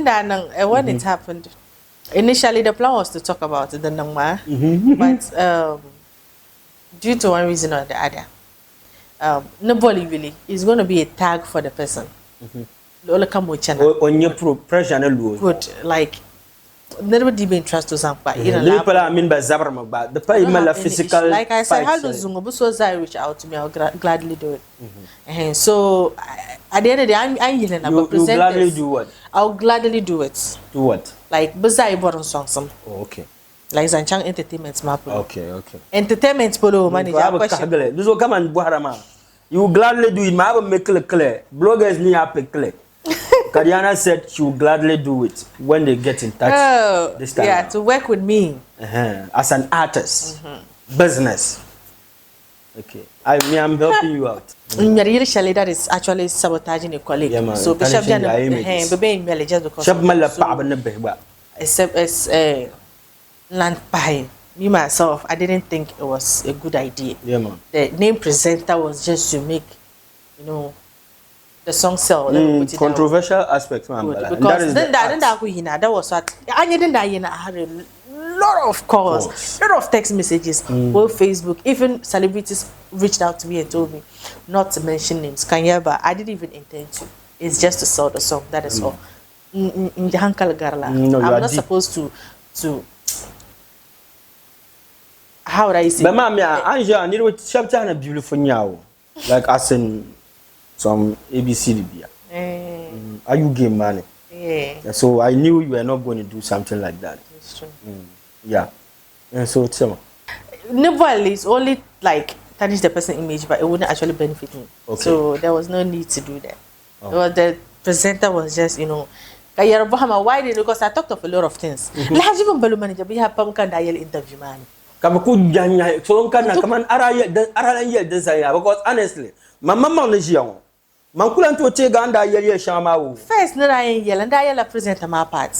when it happened, initially the plan was to talk about the Nangma, but due to one reason or the other, nobody really is going to be a tag for the person. On your pressure and good, like never deep trust to some part. I mean by Zabrama, but the pay physical. Like I said, how does Zungo reach out to me? I'll gladly do it. And so at the end of the day, I'm yelling about presenters. Gladly do what? I'll gladly do it. Do what? Like Bazai Boron song some. Oh, okay. Like Zanchang Entertainment map. Okay. Entertainment polo manager. This will come and Buharama. You gladly do it. My make clear. Bloggers need a clear. Kadiana said she will gladly do it when they get in touch this time. Yeah, to work with me. As an artist. Business. Okay. I'm helping you out. Really, that is actually sabotaging a colleague. Yeah, so Bishop Jan just because except as land pie. Me myself, I didn't think it was a good idea. Yeah, man. The name presenter was just to make, the song sell. Controversial aspects, man. Because that was what I didn't. I had a lot of calls, a lot of text messages, both Facebook, even celebrities reached out to me and told me not to mention names. Kanyaba, I didn't even intend to. It's just to sell the song. That is all. I'm not supposed to. How would I say? But ma'am, Anja, you know, chapter a beautiful now, like as in some ABCD. Are you game money? Yeah. So I knew you were not going to do something like that. That's true. Yeah. And so tell me. Nobody is only like tarnish the person image, but it wouldn't actually benefit me. Okay. So there was no need to do that. The presenter was just, why did because I talked of a lot of things. Like even Balu manager, we have Pamka Dial interview man. Kamaku janya so kana kaman ara yel desire because honestly my mama no jion man kulan to te ganda yel shama wo first na yel and I yel present my part.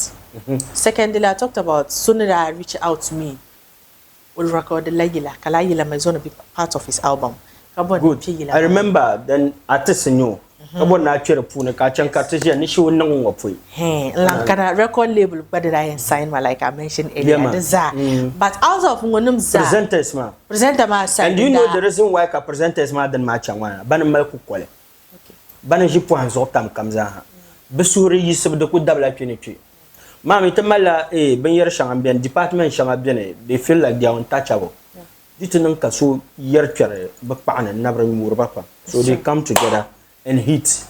Secondly, I talked about sooner I reach out to me will record the Lagila. Kalayila is going to be part of his album. Good. I remember then artist new. Kabon na chere puna ka chan ka tije ni shi wannan ngopoi. Lankana record label but I sign my like I mentioned earlier but out of ngonum za presenters ma. Presenter ma sign. And you know the reason why ka presenters ma dan ma chan wana ban mal ku kole. Okay. Ban ji po hanzo tam kamza ha. Besuri yisib de ku dabla pini tu. Mami tamala ben yer shanga bien department shanga bien they feel like they are untouchable. Ditun ka so yer kere ba paana nabra murba pa. So they come together and hit.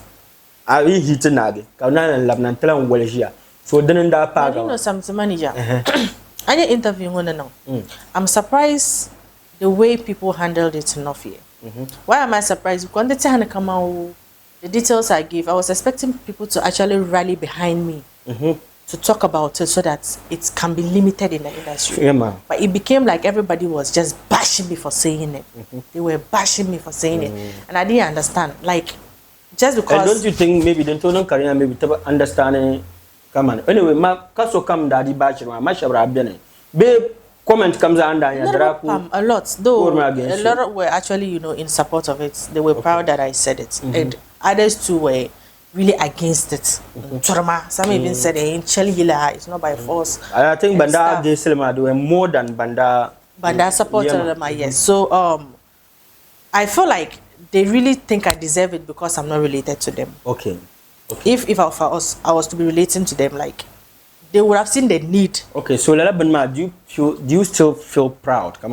I hit nage. Kauna and labnan telan walejia. So then da paga. You know something manager. Any interview ngona now. I'm surprised the way people handled it in North here. Why am I surprised? Because the time come out, the details I give, I was expecting people to actually rally behind me to talk about it so that it can be limited in the industry. Yeah, but it became like everybody was just bashing me for saying it. They were bashing me for saying it, and I didn't understand. Like, just because. And don't you think maybe the Tonon Karina maybe understanding? Come on. Anyway, ma kaso come daddy bash ma shabra bene. Be comment comes under a lot, though a lot were actually in support of it. They were proud that I said it, and others too were really against it. Some even said it's not by force. I think Banda against them were more than Banda supported them. Yes. So I feel like they really think I deserve it because I'm not related to them. Okay. If I was to be relating to them, like they would have seen the need. Okay, so Lala Benma, do you still feel proud? Do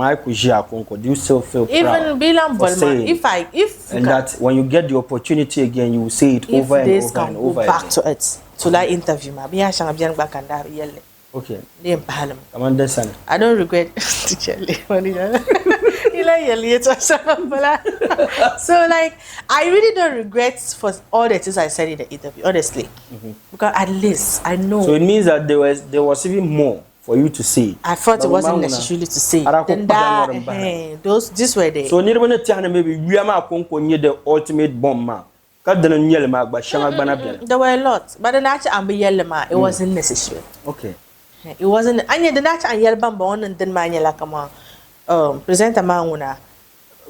you still feel proud? Even Bilam Bolma, if and that when you get the opportunity again, you will say it over and over and over again. Back to it. To like interview ma. Okay. I don't regret so like I really don't regret for all the things I said in the interview, honestly. Because at least I know. So it means that there was even more for you to say. I thought it wasn't necessarily to say. Then this were the. So maybe we are the ultimate bomb. There were a lot, but the natural it wasn't necessary. Okay. It wasn't. And the natural and yellow bomb and then my yellow presenter mauna.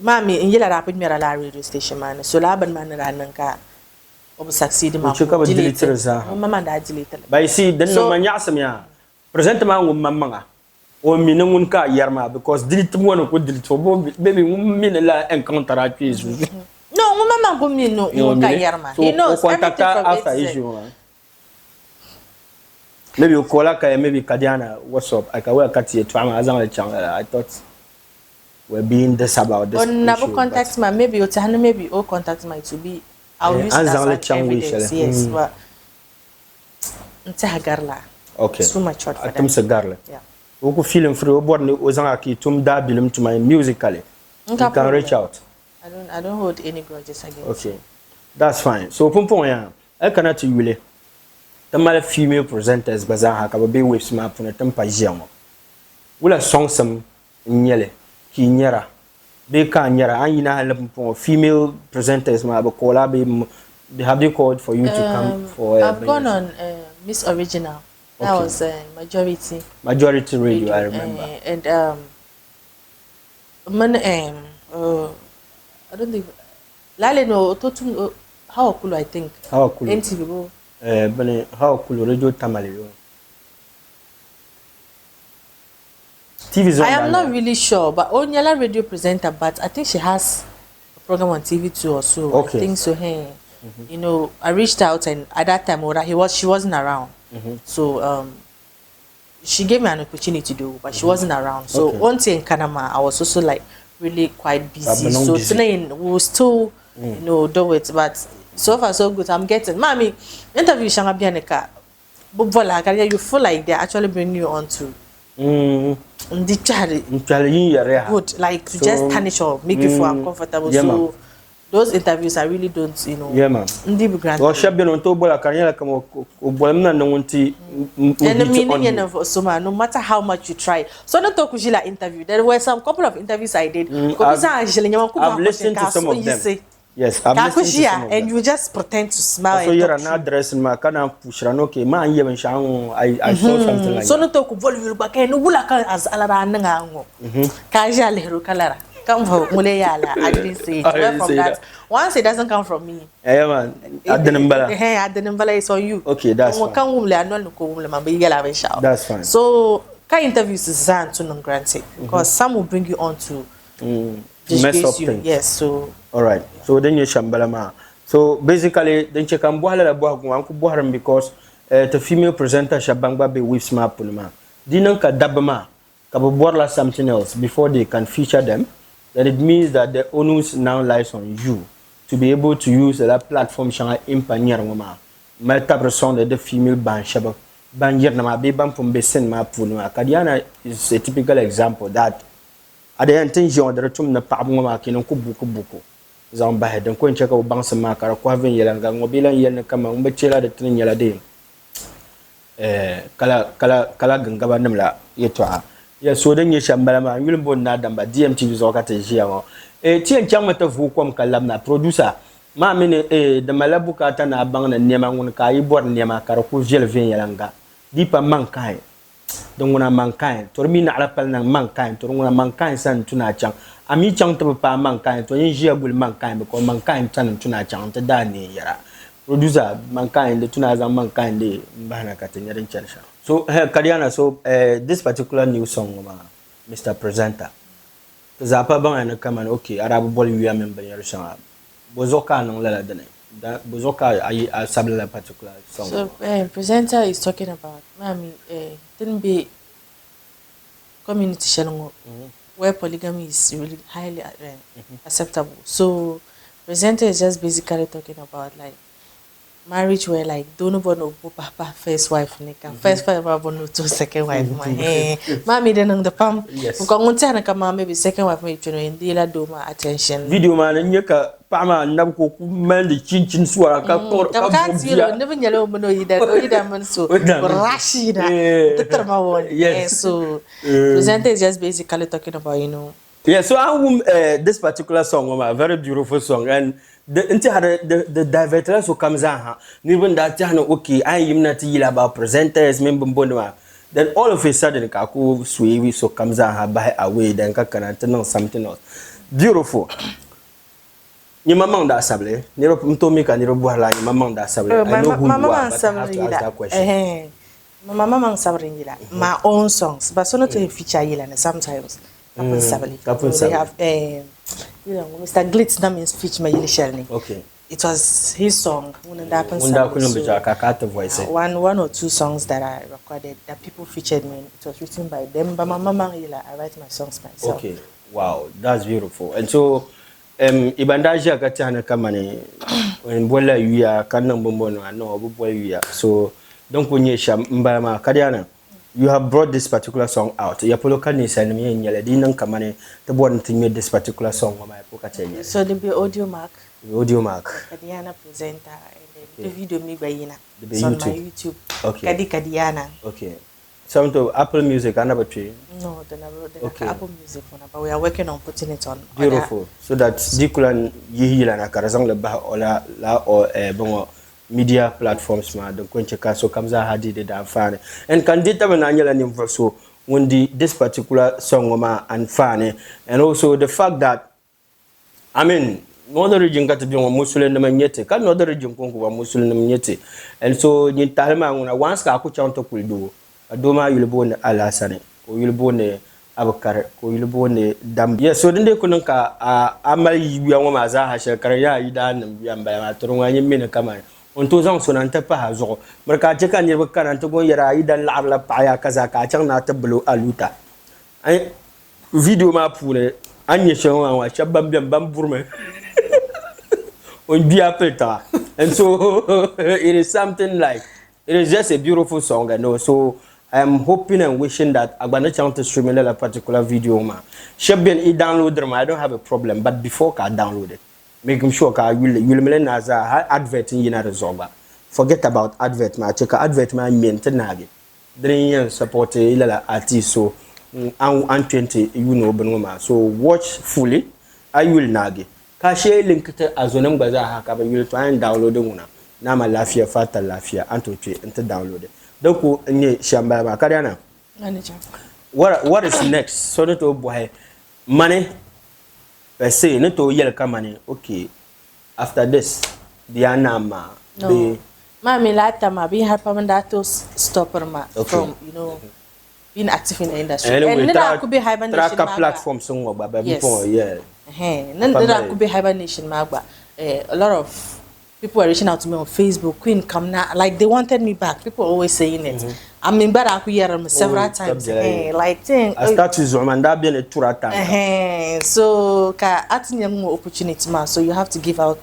Mami in yellow rapid me radio station man. So laban man rananka. Succeed ma. Mama da deleted. But you see, then no manyasam presenter man mamanga. O minungun ka yarma because delete one could delete for baby minela encounter at peace. No, mama go me no yarma. He knows contact after issue. Maybe you call her, maybe Kadiana, what's up? I can wear Katia to Amazon channel. I thought we're being this about this. Never contact my maybe or maybe or contact my to be. I'll use that as evidence. Yes, but Garla. Okay. Too much short for them. Garla. Yeah. Who feeling free about Ozanaki to dabilum to my musically. You can reach out. I don't hold any grudges against. Okay. That's fine. So Pumpon, I cannot really. The female presenters bazaha ka be waves ma puna tampa jamo wala song some nyele ki nyara be ka nyara anyina halapon female presenters ma be call they have they called for you to come for I've gone on Miss Original. That was majority radio, I remember. And I don't think Lale no totum how cool I think how cool NTV go how cool radio tamale TV zone. I am not really sure, but Onyala radio presenter, but I think she has a program on TV too or so. Okay. I think so. Hey, I reached out and at that time she wasn't around. So she gave me an opportunity to do, but she wasn't around. So once in Kanama, I was also like really quite busy. So today we'll still do it, but so far so good. I'm getting Mami interview Shangabianeka. But you feel like they're actually bringing you on to good, like to just tarnish or make you feel uncomfortable. So those interviews I really don't, yeah, man. Well, Shabian on Tobola Carriera come and the meaning of Soma, no matter how much you try. So not talk interview. There were some couple of interviews I did. I've listened to some of them. Yes, I'm listening to some of and them. you just pretend to smile. So and you're talk an shit. address in my kind push run. Okay, man, you I saw something like So that. no talk volume back and wula ka as alara nangango. Kaja lehru kalara. Come from Muleyala. I didn't say it. I Where didn't from say that? that. Once it doesn't come from me. Yeah, man. At the number. At the number is on you. Okay, that's fine. That's fine. So, can interviews Zan to non granted because some will bring you on to Mess up you. things. Yes, so. All right. So then you shambalama. So basically, then you can boil a boham because the female presenter shabangba be with smart punma. Dinanka dabama kaboborla something else before they can feature them. Then it means that the onus now lies on you to be able to use that platform shanga impanyar ngoma. Maltabre son de female ban shabak. Banjer na ma be ban from besen ma punma. Kadiana is a typical example that ada intention da tum na pa ngoma kinan ku buku zan ba hedan ko nche ka bansa ma kara ko haven yelanga ngobilan yen kama umbe chela da tin yela de kala gangaba namla yeto a ya so dan ye shambala ma yulun bon na damba DMTV zo ka te jiya ngo tien chang mata fu kom kalam na producer ma mine da malabu ka ta na bang na nema ngun ka yi bor nema kara ko jel ven yelanga dipa mankai donc on a manqué tormi na ala pal na manqué to on a manqué san tuna chang ami chang to pa manqué to yin jia bul manqué ko manqué tan tuna chang ta dani yara producer manqué de tuna za manqué de bana ka tin yarin charsha so Kadiana, so this particular new song ma Mr. Presenter za pa ban na kama okay arabu bol wi am ban yar sha bozoka nan la dane da bozoka ay sabla la particular song. So presenter is talking about mami didn't be community shalongo where polygamy is really highly acceptable. So presenter is just basically talking about like marriage where like don't know papa first wife nika first wife no to second wife mami then the pam ko ngonta na kama maybe second wife me chuno indila doma attention video man nyeka pama nab ko mande chinchin suara ka tor ka bobia never nyalo mono ida man so rashida tetrama won so presenter is just basically talking about so this particular song a very beautiful song and the diverter so comes on ni bunda tana okay I am not yila about presenters member bonwa then all of a sudden ka ko sweewi so comes on by away then ka kana something else beautiful ni mamang da sable ni ro mtomi ka ni ro buhala ni mamang da sable I know who you are but I have to ask that question mama mang sabre yila my own songs but so not to feature yila sometimes we have Mr. Glitz that means feature my yili. Okay. It was his song. One or two songs that I recorded that people featured me. It was written by them. But my mama, I write my songs myself. Okay. Wow, that's beautiful. And so, Ibandaja katana kamani when bola yuya kanang bombono no bola yuya. So don't kunyesha mbama Kadiana. You have brought this particular song out. Yapolo kanisa ni mimi nyele dinang kamane to born to made this particular song ma epoka chenye. So the audio mark. Audio mark. Kadiana presenter and the video me bayina. It's on my YouTube. Okay. Kadiana. Okay. Some to Apple Music another tree. No, the Apple Music one, but we are working on putting it on. Beautiful. So that dikulan yihila na karazang leba ola la o bongo media platforms ma donc koncheka so kamza hadi de da fane and candidate na nyala ni so when this particular song ma and fane and also the fact that I mean no region got to be on musulin na manyete kan no region konko ba musulin na manyete and so ni talma nguna once ka ku chanto kuldo adoma yulbo ne alasane ko yulbo ne abakar ko yulbo ne dam yes so dinde kunan ka amal yiwa ma za ha shekar ya idan yamba ma turun yin min kama on to zang sonan ta pa zo marka je kan yirba kan to go yara idan la pa ya kaza ka can na ta bulu aluta ai video ma pule anye shon wa shabam bam burme on biya peta and so it is something like it is just a beautiful song and also I am hoping and wishing that I'm going to stream a particular video ma shabben I download them I don't have a problem but before I download it making sure ka will naza advert in na resolve forget about advert ma check advert ma maintain nage then support ila artist so and 20 you know benoma so watch fully I will nage ka share link ta azonin ba za haka ba yule to an downloading una na ma lafiya fata lafiya an to ce in ta download da ku ne shamba ba Kadiana manager what is next so to boy money per se no to yel ka money okay after this Diana ma be Mami lata ma be hypermandato stopper ma from being active in the industry. Anyway, and then could be hibernation track platform so ba before yeah. Then there could be hibernation magba. A lot of people were reaching out to me on Facebook. Queen come now, like they wanted me back. People always saying it. I mean, but I could hear them several times. Like thing. I start to zoom and that being a tour time. So ka atinya more opportunity ma. So you have to give out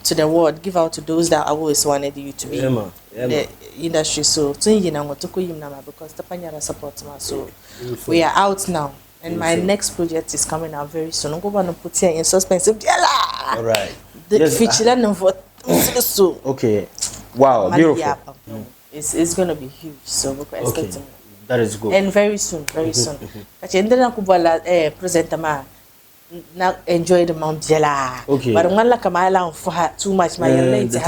to the world, give out to those that always wanted you to be in the industry. So because the Panyara support ma. So we are out now. And my next project is coming out very soon. I'm going to put here in suspense. All right. Okay. Wow. Beautiful. It's going to be huge. So we're expecting it. That is good. And very soon, very soon. Now enjoy the Mount Jela. Okay. But I'm not like for her too much. My late. So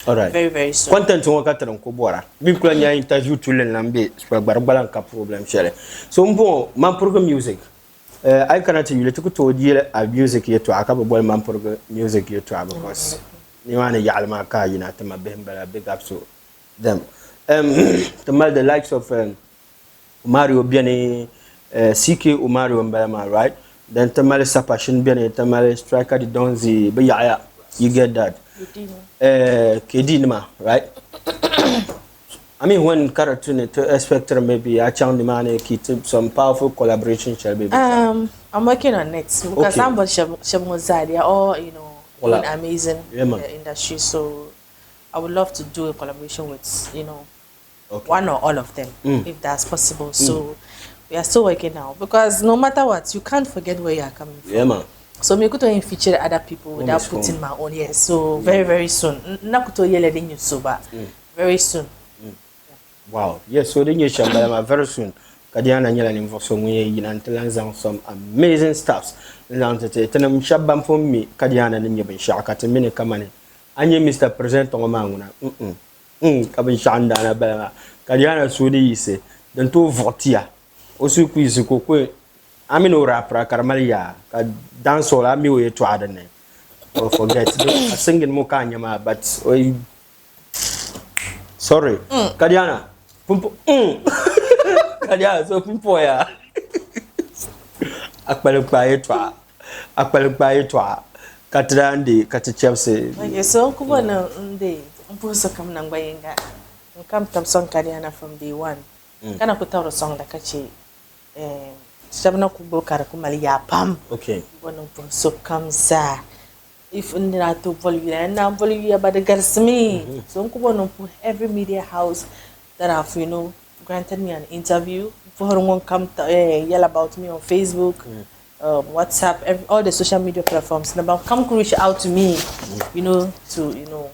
all right. Very, very soon. Content on Catherine Cobora. Binkula interview to Lambe, Barbalanka problem share. So man program music. I cannot you to go to a music yet to a couple boy man program music yet to because you want a Yalma car, you know, to my big up so them. The likes of Mario Biani. CK Umaru Mbama, right? Then Tamale Sapashin Bene, Tamale Striker the Donzi, but yeah, you get that. Kedinma, right? I mean, when cartoon to expect maybe I found the money, keep some powerful collaboration shall be. I'm working on it because somebody Shamozadi are all doing amazing in the industry. So I would love to do a collaboration with one or all of them if that's possible. So we are still working now because no matter what, you can't forget where you are coming from. Yeah, man. So me could feature other people without putting my own. Yes. So very, very soon. Nakuto yele den you soba. Very soon. Wow. Yes. So then you shall very soon. Kadiana nyela ni mvoso mwenye yinantelanza some amazing stuffs. Nante tena mshabam for me. Kadiana ni nyebe shaka temene kamane. Anye Mr. President ngomanguna. Kabin na bela. Kadiana sudi ise. Den to votia. Osu kuizi kokwe ami no rapra karmalia ka dance all ami we to adane or forget singing mo kanyama but sorry Kadiana pumpo Kadiana so pumpo ya akpale pa etwa katrandi katichepse okay so kubona nde mposo kam nangbayenga come tam song Kadiana from day one kana kutaura song da kace sabna kubo kara kumali ya pam okay wannan so kamsa if ndina to volume na volume ba da garsmi so kubo no every media house that have granted me an interview for one come yell about me on Facebook WhatsApp all the social media platforms now come reach out to me to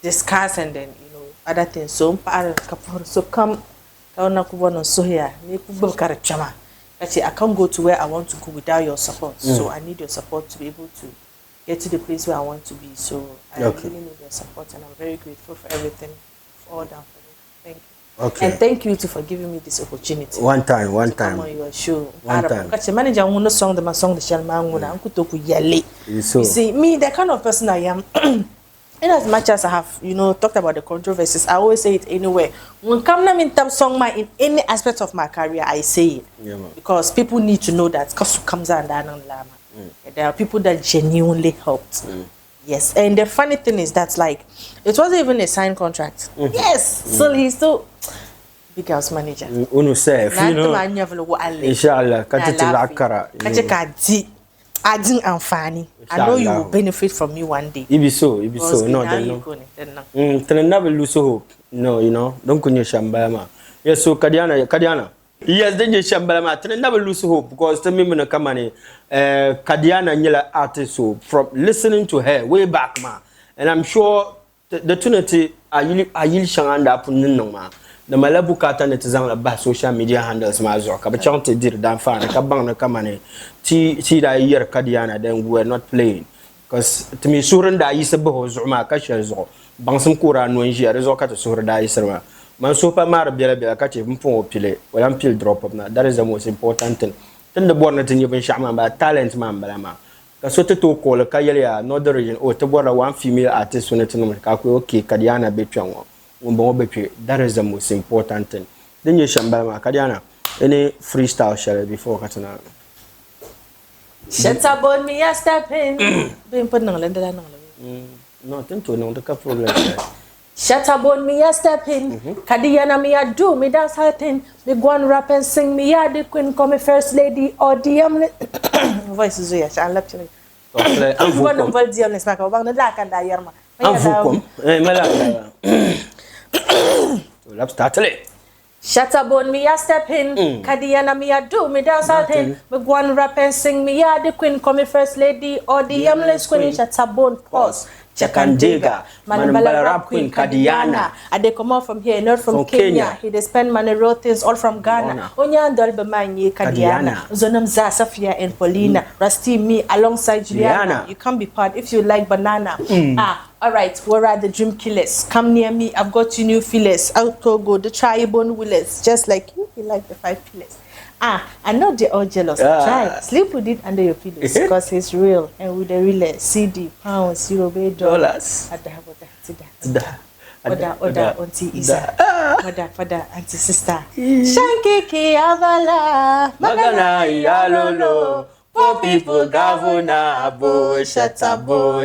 discuss and then other things so come so here I can't go to where I want to go without your support. So I need your support to be able to get to the place where I want to be. So I really need your support and I'm very grateful for everything, for all that for me. Thank you. Okay. And thank you for giving me this opportunity. One time. Come on your show. One time. Because manager who song the song the Shalman You see, me the kind of person I am. In as much as I have, talked about the controversies, I always say it anywhere. When come in terms song in any aspect of my career, I say it. Yeah, because people need to know that comes and there are people that genuinely helped. Yes. And the funny thing is that it wasn't even a signed contract. Yes. So he's still big house manager. Inshallah, adding and funny. I know you will benefit from me one day. It be so. No, then never lose hope. No, don't kunye shambala. Yes, so Kadiana. Yes, then you shambala. Then never lose hope because the women come on. Kadiana nyela artist so from listening to her way back ma, and I'm sure the trinity are you shanganda punin ma. na mala bukata ne te zang la ba social media handles ma zo ka ba chang te dir dan fa ka bang na kamane ti da yer Kadiana then we are not playing cause to me suran da yi sabo zuma ka shel zo bang sum kura no nji rezo ka to sur da yi sirma man so pa mar bela bela ka te mpon opile wala mpil drop up na that is the most important thing tunda borna tin yibin shama ba talent man bala ma ka so te to ko la ka yele ya no the region o te borna one female artist on tin ka ko okay Kadiana be twan wo be twa that is the most important thing then you shamba ma Kadiana any freestyle share before katana Shut on me a step in been put no lenda na no tento no the problem Shut on me a step in Kadiana me a do me dance her thing me go and rap and sing me a the queen come me first lady or DM voice is here I love you I'm vol DM ne smaka bang na la kan da yerma Anvukom mala to lap start le Shut up on me a step in Kadiana me a do me dance her thing me go and rap and sing me a the queen come me first lady or DM let's queen shut up on pause Chakandega, Manambala rap queen Kadiana. And they come out from here, not from Kenya. He they spend money wrote things all from Ghana. Onya ndolbe manye Kadiana. Zonam za Safia and Paulina. Rusty me alongside Juliana. You can't be part if you like banana. All right, where are the dream killers? Come near me, I've got you new fillers. Out Togo, the tribune willers. Just like you like the 5 pillars. I know they're all jealous. Try sleep with it under your pillows because it's real and with the real CD, pounds, euro, dollars. Oda, auntie Isa. Oda, auntie sister. Shankiki avala, magana yalolo. Poor people gavuna bo shatabo.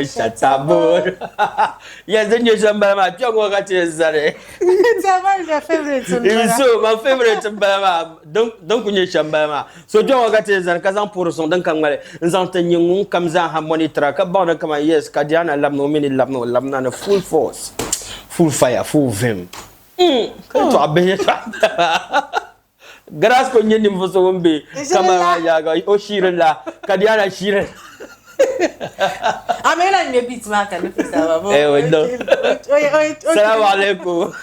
Yes, then you shamba ma chongo kati zare. It's my favorite. So my favorite mbama. Donc kunye shamba ma. So chongo kati zare kazan poroson dan kangale. Nzante nyungu kamza harmony track. Kabana kama yes Kadiana lamna na full force, full fire, full vim. Kanto abenye Grass ko nyeni mfoso wombe kama yaga o shiren la Kadiana shiren amela ni beat maka ni pesa babo no. Salam alaikum.